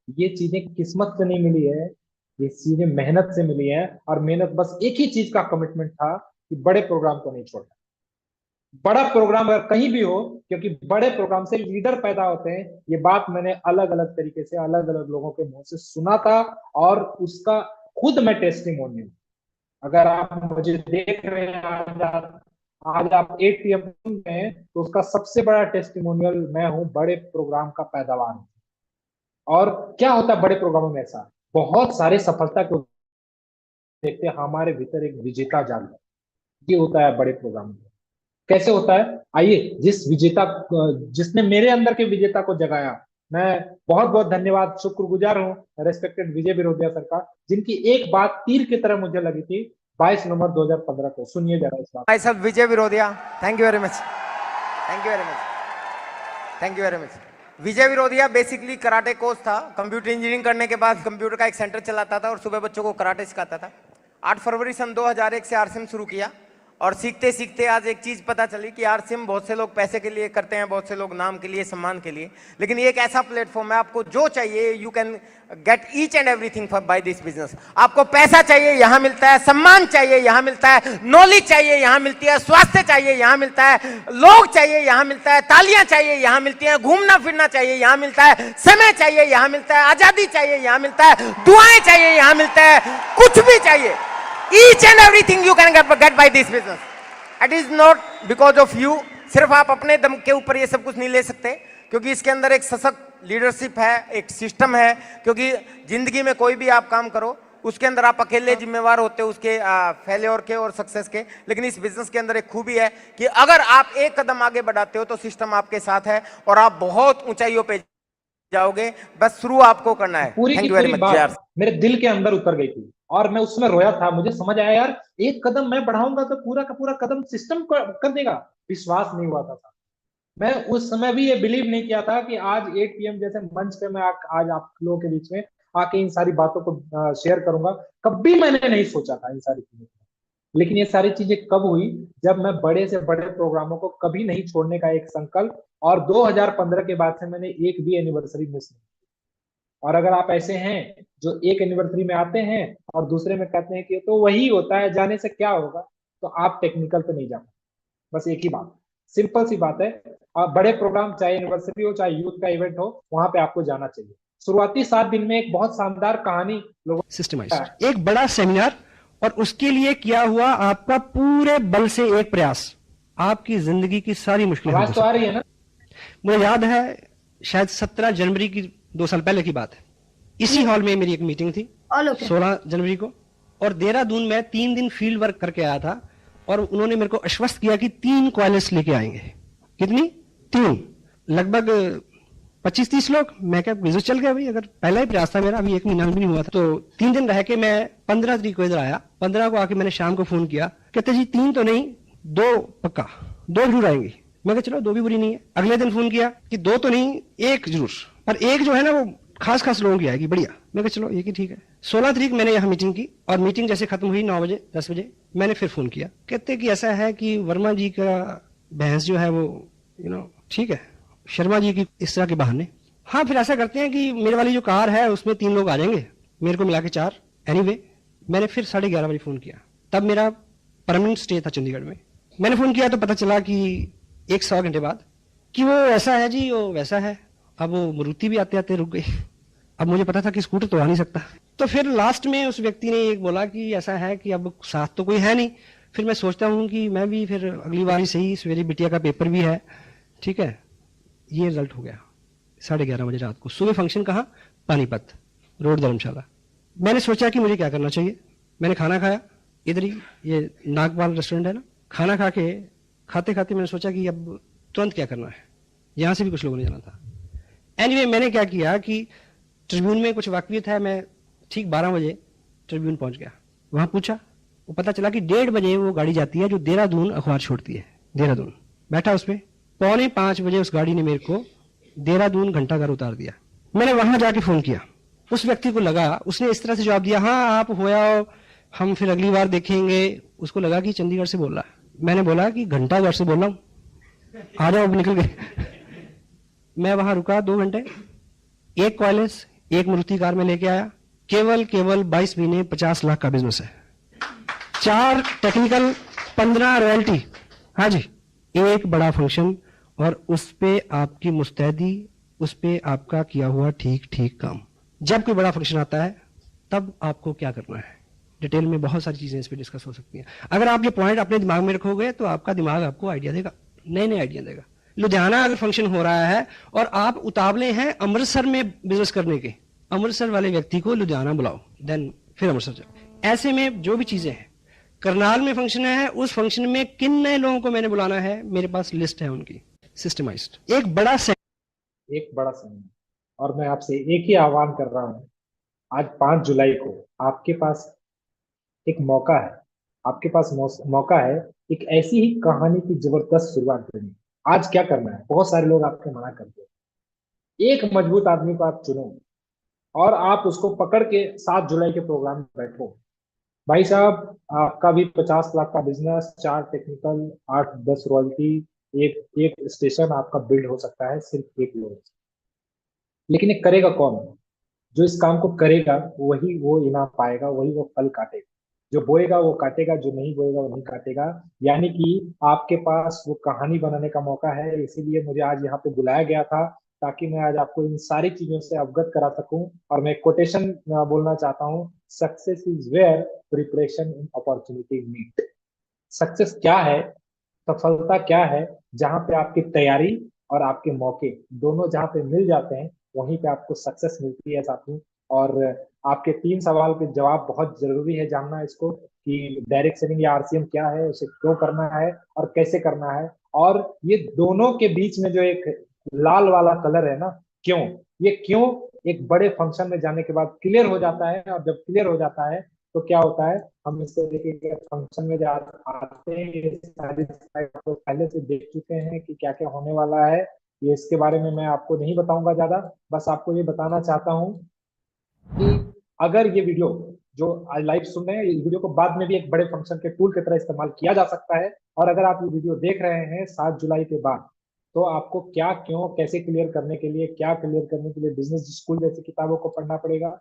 ये चीजें किस्मत से नहीं मिली है, ये चीजें मेहनत से मिली है। और मेहनत बस एक ही चीज का कमिटमेंट था कि बड़े प्रोग्राम को नहीं छोड़ना। बड़ा प्रोग्राम अगर कहीं भी हो, क्योंकि बड़े प्रोग्राम से लीडर पैदा होते हैं। ये बात मैंने अलग अलग तरीके से अलग अलग लोगों के मुंह से सुना था, और उसका खुद मैं टेस्टिमोनियल। अगर आप मुझे देख रहे हैं आज आप 8 PM में, तो उसका सबसे बड़ा टेस्टिमोनियल मैं हूं। बड़े प्रोग्राम का पैदावार। और क्या होता है बड़े प्रोग्रामों में? ऐसा बहुत सारे सफलता को देखते हैं, हमारे भीतर एक विजेता जाग है। ये होता है बड़े प्रोग्राम में। कैसे होता है? आइए, जिसने मेरे अंदर के विजेता को जगाया, मैं बहुत बहुत धन्यवाद शुक्रगुजार हूँ रेस्पेक्टेड विजय विरोधिया सर का, जिनकी एक बात तीर की तरह मुझे लगी थी 22 नवंबर 2015 को। सुनिए जरा इस बात। Myself Vijay Virodhiya, thank you very much, thank you very much, thank you very much. Vijay Virodhiya basically karate coach था। कंप्यूटर इंजीनियरिंग करने के बाद कंप्यूटर का एक सेंटर चलाता था और सुबह बच्चों को कराटे सिखाता था। 8 फरवरी सन 2001 से आरसीएम शुरू किया, और सीखते सीखते आज एक चीज पता चली कि आरसीएम बहुत से लोग पैसे के लिए करते हैं, बहुत से लोग नाम के लिए, सम्मान के लिए, लेकिन ये एक ऐसा प्लेटफॉर्म है, आपको जो चाहिए you can get each and everything by this business. आपको पैसा चाहिए यहाँ मिलता है, सम्मान चाहिए यहाँ मिलता है, नॉलेज चाहिए यहाँ मिलती है, स्वास्थ्य चाहिए यहाँ मिलता है, लोग चाहिए यहाँ मिलता है, तालियां चाहिए यहाँ मिलती है, घूमना फिरना चाहिए यहाँ मिलता है, समय चाहिए यहाँ मिलता है, आजादी चाहिए यहाँ मिलता है, दुआएं चाहिए यहाँ मिलता है, कुछ भी चाहिए, each and everything you can get by this business. It is not because of you. सिर्फ आप अपने दम के ऊपर ये सब कुछ नहीं ले सकते, क्योंकि इसके अंदर एक सशक्त लीडरशिप है, एक सिस्टम है। क्योंकि जिंदगी में कोई भी आप काम करो, उसके अंदर आप अकेले जिम्मेवार होते हो उसके फेलियर के और सक्सेस के। लेकिन इस बिजनेस के अंदर एक खूबी है कि अगर आप एक कदम आगे बढ़ाते हो तो सिस्टम आपके साथ है और आप बहुत ऊंचाइयों पे जाओगे। बस शुरू आपको करना है। पूरी की पूरी बात मेरे दिल के अंदर उतर गई थी और मैं उसमें रोया था। मुझे समझ आया यार, एक कदम मैं बढ़ाऊंगा तो पूरा का पूरा कदम सिस्टम कर देगा। विश्वास नहीं हुआ था। मैं उस समय भी ये बिलीव नहीं किया था कि आज 8 PM जैसे मंच पे मैं आज आप लोगों के बीच में आके इन सारी बातों को शेयर करूंगा। कभी मैंने नहीं सोचा था इन सारी चीजों को। लेकिन ये सारी चीजें कब हुई? जब मैं बड़े से बड़े प्रोग्रामों को कभी नहीं छोड़ने का एक संकल्प, और 2015 के बाद से मैंने एक भी एनिवर्सरी मिस नहीं। और अगर आप ऐसे हैं जो एक एनिवर्सरी में आते हैं और दूसरे में कहते हैं कि तो वही होता है, जाने से क्या होगा, तो आप टेक्निकल पे नहीं जा पाते। बस एक ही बात, सिंपल सी बात है। आप बड़े प्रोग्राम, चाहे एनिवर्सरी हो चाहे यूथ का इवेंट हो, वहां पे आपको जाना चाहिए। शुरुआती 7 दिन में एक बहुत शानदार कहानी लोगों सिस्टमाइज्ड एक बड़ा सेमिनार और उसके लिए किया हुआ आपका पूरे बल से एक प्रयास आपकी जिंदगी की सारी मुश्किलें आवाज तो आ रही है ना? मुझे याद है शायद 17 जनवरी की 2 साल पहले की बात है। इसी हॉल में मेरी एक मीटिंग थी ऑल ओके 16 जनवरी को, और देहरादून में 3 दिन फील्ड वर्क करके आया था और उन्होंने मेरे को आश्वस्त किया कि 3 कॉलेज लेके आएंगे। कितनी? 3, लगभग 25-30 लोग। मैं क्या बिजनेस चल गया भाई, अगर पहला ही प्रयास था मेरा, अभी 1 महीना भी नहीं हुआ था। तो 3 दिन रह के मैं 15 तारीख को इधर आया। 15 को आके मैंने शाम को फोन किया, कहते जी 3 तो नहीं 2 पक्का, 2 जरूर आएंगी। मैं कहा चलो 2 भी बुरी नहीं है। अगले दिन फोन किया कि 2 तो नहीं 1 जरूर, पर 1 जो है ना वो खास लोगों की आएगी, बढ़िया। मैं कहा चलो 1 ही ठीक है। 16 तारीख मैंने यहाँ मीटिंग की और मीटिंग जैसे खत्म हुई 9 बजे 10 बजे मैंने फिर फोन किया, कहते कि ऐसा है कि वर्मा जी का बहस जो है वो ठीक है, शर्मा जी की इस तरह के बहाने। हाँ फिर ऐसा करते हैं कि मेरे वाली जो कार है उसमें 3 लोग आ जाएंगे, मेरे को मिला के 4। एनीवे मैंने फिर 11:30 बजे फोन किया, तब मेरा परमानेंट स्टे था चंडीगढ़ में। मैंने फोन किया तो पता चला कि 1-1.25 घंटे बाद कि वो ऐसा है जी, वो वैसा है। अब वो मारुति भी आते आते रुक गई। अब मुझे पता था कि स्कूटर तो आ नहीं सकता, तो फिर लास्ट में उस व्यक्ति ने एक बोला कि ऐसा है कि अब साथ तो कोई है नहीं। फिर मैं सोचता हूँ कि मैं भी फिर अगली बार ही सही, सवेरे बिटिया का पेपर भी है, ठीक है। ये रिजल्ट हो गया 11:30 बजे रात को। सुबह फंक्शन कहाँ? पानीपत रोड धर्मशाला। मैंने सोचा कि मुझे क्या करना चाहिए। मैंने खाना खाया इधर ही, ये नागपाल रेस्टोरेंट है ना, खाना खा के खाते खाते मैंने सोचा कि अब तुरंत क्या करना है, यहाँ से भी कुछ लोगों ने जाना था। एनीवे मैंने क्या किया कि ट्रिब्यून में कुछ वाकफियत है, मैं ठीक 12 बजे ट्रिब्यून पहुंच गया। वहां पूछा, वो पता चला कि 1:30 बजे वो गाड़ी जाती है जो देहरादून अखबार छोड़ती है। देहरादून बैठा उसमें, 4:45 बजे उस गाड़ी ने मेरे को देहरादून घंटाघर उतार दिया। मैंने वहां जाके फोन किया, उस व्यक्ति को लगा, उसने इस तरह से जवाब दिया, हाँ आप होया हो, हम फिर अगली बार देखेंगे। उसको लगा कि चंडीगढ़ से बोल रहा है। मैंने बोला कि घंटाघर से बोल रहा हूं, आ जाओ। अब निकल गए। मैं वहां रुका 2 घंटे, 1 कॉलेज 1 मारुति कार में लेके आया। केवल 22 महीने 50 लाख का बिजनेस है, 4 टेक्निकल, 15 रॉयल्टी। हाँ जी, 1 बड़ा फंक्शन और उस पे आपकी मुस्तैदी, उस पे आपका किया हुआ ठीक काम। जब कोई बड़ा फंक्शन आता है तब आपको क्या करना है, डिटेल में बहुत सारी चीजें इस पे डिस्कस हो सकती हैं। अगर आप ये पॉइंट अपने दिमाग में रखोगे तो आपका दिमाग आपको आइडिया देगा, नए आइडिया देगा। लुधियाना अगर फंक्शन हो रहा है और आप उतावले हैं अमृतसर में बिजनेस करने के, अमृतसर वाले व्यक्ति को लुधियाना बुलाओ, देन फिर अमृतसर जाओ। ऐसे में जो भी चीजें हैं, करनाल में फंक्शन है, उस फंक्शन में किन नए लोगों को मैंने बुलाना है, मेरे पास लिस्ट है उनकी, सिस्टमाइज्ड। एक बड़ा सेमिनार। और मैं आपसे एक ही आह्वान कर रहा हूँ, आज 5 जुलाई को आपके पास एक मौका है, आपके पास मौका है एक ऐसी ही कहानी की जबरदस्त शुरुआत करनी। आज क्या करना है, बहुत सारे लोग आपको मना करते हैं। एक मजबूत आदमी को आप चुनो और आप उसको पकड़ के 7 जुलाई के प्रोग्राम में बैठो। भाई साहब, आपका भी 50 लाख का बिजनेस, 4 टेक्निकल, 8-10 रॉयल्टी, एक स्टेशन आपका बिल्ड हो सकता है सिर्फ 1 लोग। लेकिन ये करेगा कौन? जो इस काम को करेगा वही वो इनाम पाएगा, वही वो फल काटेगा। जो बोएगा वो काटेगा, जो नहीं बोएगा वो नहीं काटेगा। यानी कि आपके पास वो कहानी बनाने का मौका है। इसीलिए मुझे आज यहाँ पे बुलाया गया था, ताकि मैं आज आपको इन सारी चीजों से अवगत करा सकूं। और मैं कोटेशन बोलना चाहता हूँ, success is where preparation in opportunity meet. Success क्या है, सफलता क्या है? जहाँ पे आपकी तैयारी और आपके मौके दोनों जहाँ पे मिल जाते हैं, वहीं पे आपको सक्सेस मिलती है साथियों। और आपके 3 सवाल के जवाब बहुत जरूरी है जानना इसको, कि डायरेक्ट सेलिंग या आरसीएम क्या है, उसे क्यों करना है और कैसे करना है। और ये दोनों के बीच में जो एक लाल वाला कलर है ना, क्यों, ये क्यों एक बड़े फंक्शन में जाने के बाद क्लियर हो जाता है। और जब क्लियर हो जाता है तो क्या होता है, हम इसको देखिए फंक्शन में आते हैं, ये सारी तो पहले से देख चुके हैं कि क्या क्या होने वाला है। ये इसके बारे में मैं आपको नहीं बताऊंगा ज्यादा, बस आपको ये बताना चाहता हूँ कि अगर ये वीडियो जो आज लाइव सुन रहे हैं, इस वीडियो को बाद में भी एक बड़े फंक्शन के टूल की तरह इस्तेमाल किया जा सकता है। और अगर आप ये वीडियो देख रहे हैं 7 जुलाई के बाद, तो आपको क्या, क्यों, कैसे क्लियर करने के लिए, क्या क्लियर करने के लिए बिजनेस स्कूल जैसी किताबों को पढ़ना पड़ेगा,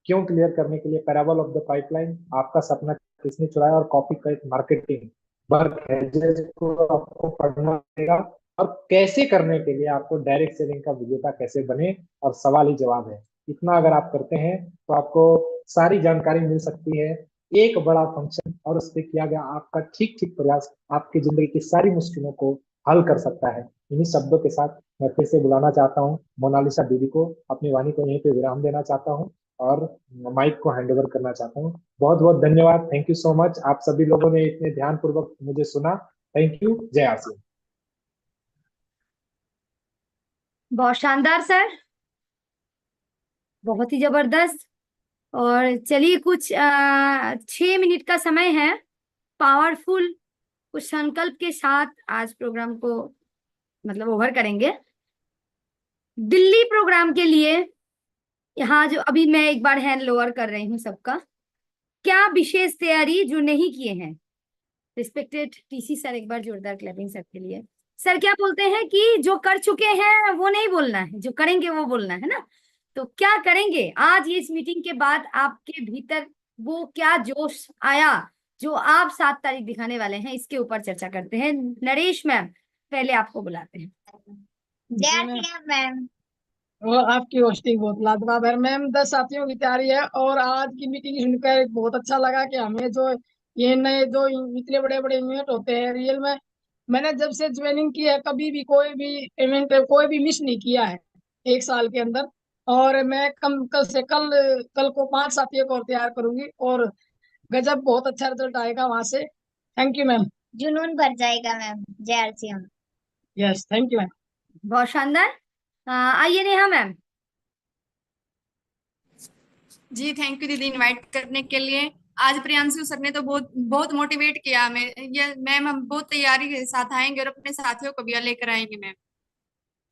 क्यों क्लियर करने के लिए पैराबल ऑफ द पाइपलाइन, आपका सपना किसने चुराया और कॉपी कट मार्केटिंग वर्क है जिसको आपको पढ़ना पड़ेगा, और कैसे करने के लिए आपको डायरेक्ट सेलिंग का विजेता कैसे बने, और सवाल ही जवाब है। इतना अगर आप करते हैं तो आपको सारी जानकारी मिल सकती है। एक बड़ा फंक्शन और उस पर किया गया आपका ठीक ठीक प्रयास आपकी जिंदगी की सारी मुश्किलों को हल कर सकता है। इन्हीं शब्दों के साथ मैं फिर से बुलाना चाहता हूँ मोनालिसा दीदी को, अपनी वाणी को यहीं पे विराम देना चाहता हूँ और माइक को हैंड ओवर करना चाहता हूँ। बहुत बहुत धन्यवाद, थैंक यू सो मच। आप सभी लोगों ने इतने ध्यानपूर्वक मुझे सुना, थैंक यू। जय आसियान। बहुत शानदार सर, बहुत ही जबरदस्त। और चलिए कुछ 6 मिनट का समय है, पावरफुल कुछ संकल्प के साथ आज प्रोग्राम को मतलब ओवर करेंगे। दिल्ली प्रोग्राम के लिए यहाँ जो अभी मैं एक बार हैंड लोअर कर रही हूँ सबका, क्या विशेष तैयारी जो नहीं किए हैं? रिस्पेक्टेड टीसी सर, एक बार जोरदार क्लैपिंग सर के लिए। सर क्या बोलते हैं कि जो कर चुके हैं वो नहीं बोलना है, जो करेंगे वो बोलना है ना। तो क्या करेंगे आज ये इस मीटिंग के बाद आपके भीतर, वो क्या जोश आया जो आप 7 तारीख दिखाने वाले हैं, इसके ऊपर चर्चा करते हैं। नरेश मैम पहले आपको बुलाते हैं। मैम वो आपकी होस्टिंग बहुत लाजवाब है मैम। 10 साथियों की तैयारी है और आज की मीटिंग सुनकर बहुत अच्छा लगा कि हमें जो ये नए जो इतने बड़े बड़े इवेंट होते हैं, रियल में मैंने जब से ज्वाइनिंग की है कभी भी कोई भी इवेंट कोई भी मिस नहीं किया है 1 साल के अंदर। और मैं कल को 5 साथियों को और तैयार करूंगी और गजब बहुत अच्छा रिजल्ट आएगा वहां से। Thank you ma'am. जुनून भर जाएगा मैम। जय RCM. Yes thank you ma'am. बहुत शानदार। आइए नेहा मैम। जी थैंक यू दीदी इनवाइट करने के लिए। आज प्रियांशु सर ने तो बहुत बहुत मोटिवेट किया हमें। ये मैम हम बहुत तैयारी के साथ आएंगे और अपने साथियों को भी लेकर आएंगे मैम।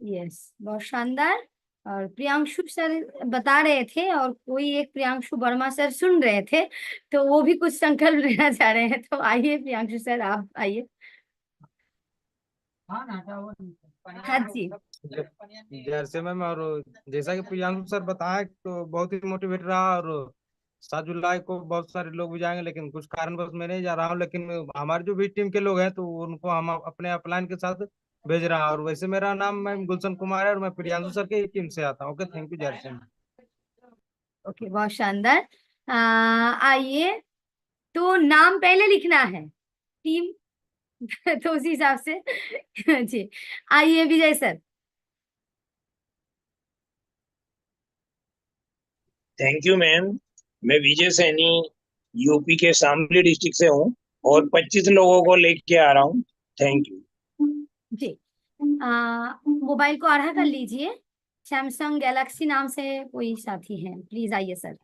यस बहुत शानदार। और प्रियांशु सर बता रहे थे और कोई एक प्रियांशु वर्मा सर सुन रहे थे, तो वो भी कुछ संकल्प लेना चाह रहे हैं। तो आइए प्रियांशु सर, आप आइए। हाँ जी जैसे मैम, और जैसा कि प्रियांशु सर बताया तो बहुत ही मोटिवेट रहा। और 7 जुलाई को बहुत सारे लोग भी जाएंगे, लेकिन कुछ कारणवश मैं नहीं जा रहा हूँ। लेकिन हमारी जो भी टीम के लोग हैं तो उनको हम अपने अपलाइन के साथ भेज रहा हूँ। और वैसे मेरा नाम मैम गुलशन कुमार है और मैं प्रियांशु सर की टीम से आता हूँ। ओके थैंक यू जय सिंह। ओके बहुत शानदार। आइए, तो नाम पहले लिखना है टीम तो उसी हिसाब से जी आइए विजय सर। Thank you ma'am. मैं विजय सैनी यूपी के शामली डिस्ट्रिक्ट से हूँ और 25 लोगों को लेके आ रहा हूँ। Thank you ji. मोबाइल को आढ़ा कर लीजिए। सैमसंग गैलेक्सी नाम से कोई साथी है, प्लीज आइए सर।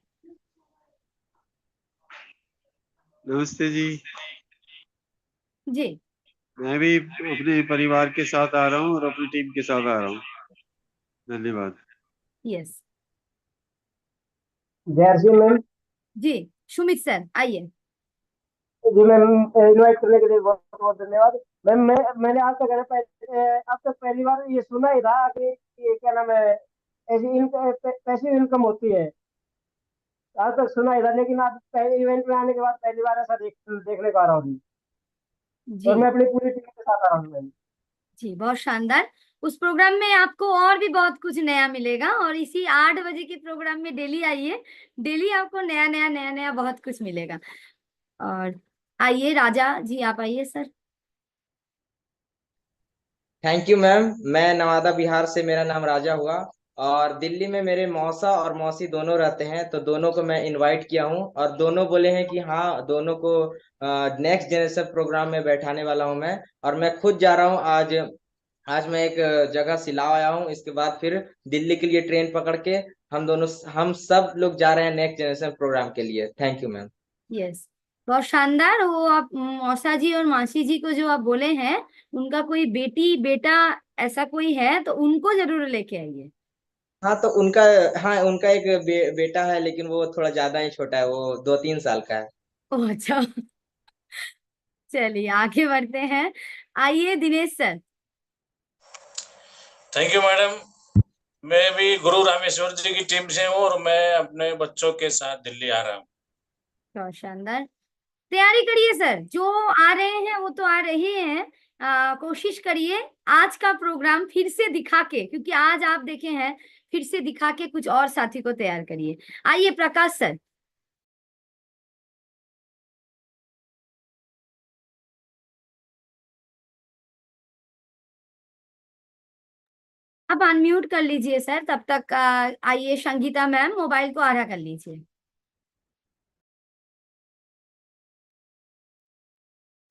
नमस्ते जी। जी मैं भी अपने परिवार के साथ आ रहा हूँ और अपनी टीम के साथ आ रहा हूँ। धन्यवाद। यस जय मैम। जी सुमित सर आइए। जी मैम, इनवाइट करने के लिए बहुत बहुत धन्यवाद मैम। मैंने आज तक पहली बार ये सुना ही था कि ये क्या नाम है, ऐसी पैसिव इनकम होती है। आज तक सुना ही था, लेकिन आज पहले इवेंट में आने के बाद पहली बार ऐसा देखने को आ रहा हूँ। और मैं अपनी पूरी टीम के साथ आ रहा हूँ मैम। जी बहुत शानदार। उस प्रोग्राम में आपको और भी बहुत कुछ नया मिलेगा और इसी 8 बजे के प्रोग्राम में डेली आइए, डेली आपको नया नया नया नया बहुत कुछ मिलेगा। और आइए राजा जी, आप आइए सर। Thank you ma'am. मैं नवादा बिहार से, मेरा नाम राजा हुआ और दिल्ली में मेरे मौसा और मौसी दोनों रहते हैं, तो दोनों को मैं इनवाइट किया हूं और दोनों बोले हैं कि हाँ दोनों को नेक्स्ट जनरेशन प्रोग्राम में बैठाने वाला हूं मैं। और मैं खुद जा रहा हूं आज मैं एक जगह सिलाव आया हूं, इसके बाद फिर दिल्ली के लिए ट्रेन पकड़ के हम सब लोग जा रहे हैं नेक्स्ट जनरेशन प्रोग्राम के लिए। Thank you ma'am. यस बहुत शानदार। वो आप मौसा जी और मासी जी को जो आप बोले हैं, उनका कोई बेटी बेटा ऐसा कोई है तो उनको जरूर लेके आइए। हाँ तो उनका एक बेटा है, लेकिन वो थोड़ा ज्यादा ही छोटा है, वो 2-3 साल का है। ओह अच्छा चलिए आगे बढ़ते हैं। आइए Dinesh sir. Thank you madam. मैं भी गुरु रामेश्वर जी की टीम से हूँ और मैं अपने बच्चों के साथ दिल्ली आ रहा हूँ। बहुत शानदार। तैयारी करिए सर, जो आ रहे हैं वो तो आ रहे हैं। कोशिश करिए आज का प्रोग्राम फिर से दिखा के, क्योंकि आज आप देखे हैं फिर से दिखा के कुछ और साथी को तैयार करिए। आइए प्रकाश सर। आप अनम्यूट कर लीजिए सर, तब तक आइए संगीता मैम मोबाइल को आड़ा कर लीजिए।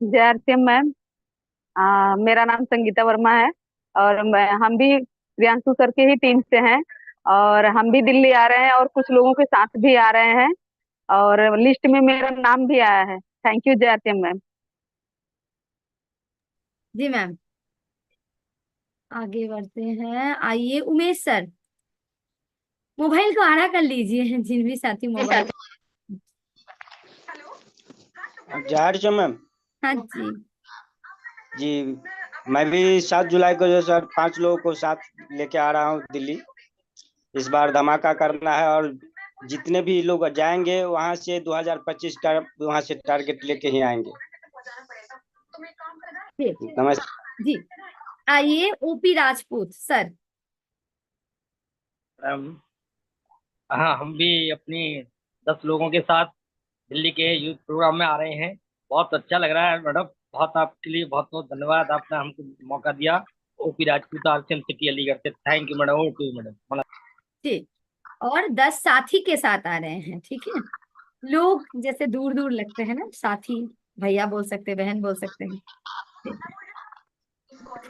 जय आरसीएम मैम। मेरा नाम संगीता वर्मा है और हम भी प्रियांशु सर के ही टीम से हैं और हम भी दिल्ली आ रहे हैं और कुछ लोगों के साथ भी आ रहे हैं और लिस्ट में मेरा नाम भी आया है। थैंक यू जय आरसीएम मैम। जी मैम, आगे बढ़ते हैं। आइए उमेश सर, मोबाइल को आड़ा कर लीजिए जिन भी साथी मोबाइल। जय आरसीएम मैम। हाँ जी जी, मैं भी 7 जुलाई को जो सर 5 लोगों को साथ लेके आ रहा हूँ दिल्ली। इस बार धमाका करना है और जितने भी लोग जाएंगे वहां से 2025 का वहां से टारगेट लेके ही आएंगे। नमस्ते जी। आइए ओपी राजपूत सर। हाँ, हम भी अपनी 10 लोगों के साथ दिल्ली के यूथ प्रोग्राम में आ रहे हैं। बहुत अच्छा लग रहा है मैडम, बहुत आपके लिए बहुत बहुत धन्यवाद, आपने हमको मौका दिया। OP Rajput RCM city Aligarh से। Thank you madam. Okay madam. ठीक, और 10 साथी के साथ आ रहे हैं, ठीक है। लोग जैसे दूर दूर लगते हैं ना, साथी भैया बोल सकते हैं, बहन बोल सकते हैं।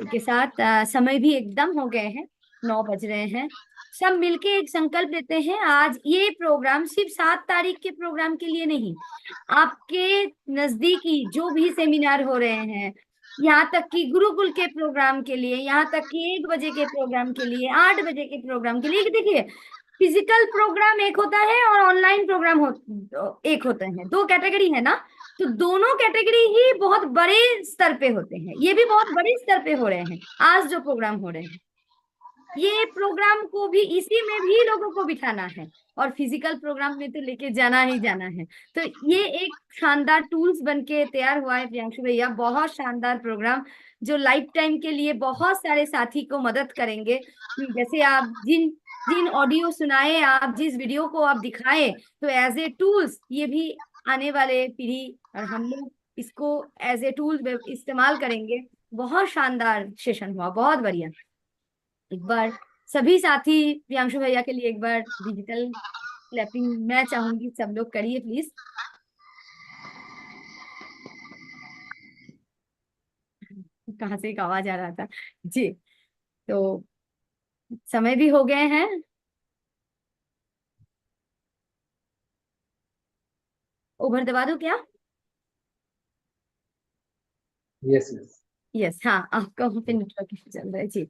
के साथ समय भी एकदम हो गए हैं, 9 बज रहे हैं। सब मिलके एक संकल्प लेते हैं, आज ये प्रोग्राम सिर्फ 7 तारीख के प्रोग्राम के लिए नहीं, आपके नजदीकी जो भी सेमिनार हो रहे हैं, यहाँ तक कि गुरुकुल के प्रोग्राम के लिए, यहाँ तक कि 1 बजे के प्रोग्राम के लिए, 8 बजे के प्रोग्राम के लिए। देखिए, फिजिकल प्रोग्राम एक होता है और ऑनलाइन प्रोग्राम एक होते हैं, 2 कैटेगरी है ना। तो दोनों कैटेगरी ही बहुत बड़े स्तर पे होते हैं, ये भी बहुत बड़े स्तर पे हो रहे हैं। आज जो प्रोग्राम हो रहे हैं, ये प्रोग्राम को भी इसी में भी लोगों को बिठाना है और फिजिकल प्रोग्राम में तो लेके जाना ही जाना है। तो ये एक शानदार टूल्स बनके तैयार हुआ है प्रियांशु भैया, बहुत शानदार प्रोग्राम जो लाइफ टाइम के लिए बहुत सारे साथी को मदद करेंगे। जैसे आप जिन ऑडियो सुनाए, आप जिस वीडियो को आप दिखाए, तो एज ए टूल्स ये भी आने वाले पीढ़ी और हम लोग इसको एज ए टूल इस्तेमाल करेंगे। बहुत शानदार सेशन हुआ, बहुत बढ़िया। एक बार सभी साथी प्रियांशु भैया के लिए एक बार डिजिटल क्लैपिंग मैं चाहूंगी, सब लोग करिए प्लीज। कहाँ से एक आवाज आ रहा था जी। तो समय भी हो गए हैं, ओवर दबा दूं क्या? यस यस यस, हाँ आपका वहाँ पे नेटवर्क इशू चल रहा है जी।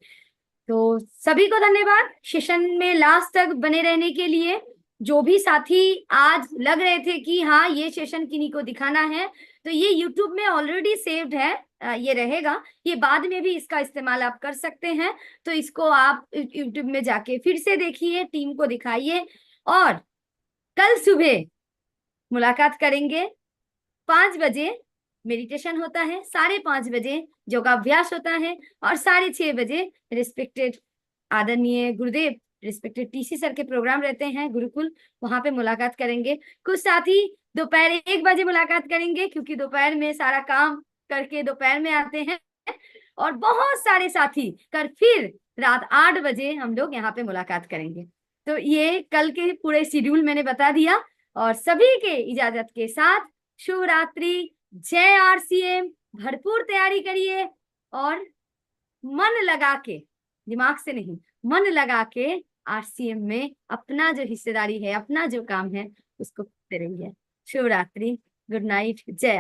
तो सभी को धन्यवाद सेशन में लास्ट तक बने रहने के लिए। जो भी साथी आज लग रहे थे कि हाँ ये सेशन किन्हीं को दिखाना है, तो ये YouTube में ऑलरेडी सेव्ड है, ये रहेगा, ये बाद में भी इसका इस्तेमाल आप कर सकते हैं। तो इसको आप YouTube में जाके फिर से देखिए, टीम को दिखाइए और कल सुबह मुलाकात करेंगे। 5 बजे मेडिटेशन होता है, 5:30 बजे योगाभ्यास होता है और 6:30 बजे रिस्पेक्टेड आदरणीय गुरुदेव रिस्पेक्टेड टीसी सर के प्रोग्राम रहते हैं गुरुकुल, वहां पे मुलाकात करेंगे। कुछ साथी दोपहर 1 बजे मुलाकात करेंगे, क्योंकि दोपहर में सारा काम करके दोपहर में आते हैं, और बहुत सारे साथी कर फिर रात 8 बजे हम लोग यहाँ पे मुलाकात करेंगे। तो ये कल के पूरे शेड्यूल मैंने बता दिया, और सभी के इजाजत के साथ शुभ रात्रि, जय आरसीएम। भरपूर तैयारी करिए और मन लगा के, दिमाग से नहीं, मन लगा के आरसीएम में अपना जो हिस्सेदारी है, अपना जो काम है, उसको करते रहिए। शुभ रात्रि, गुड नाइट, जय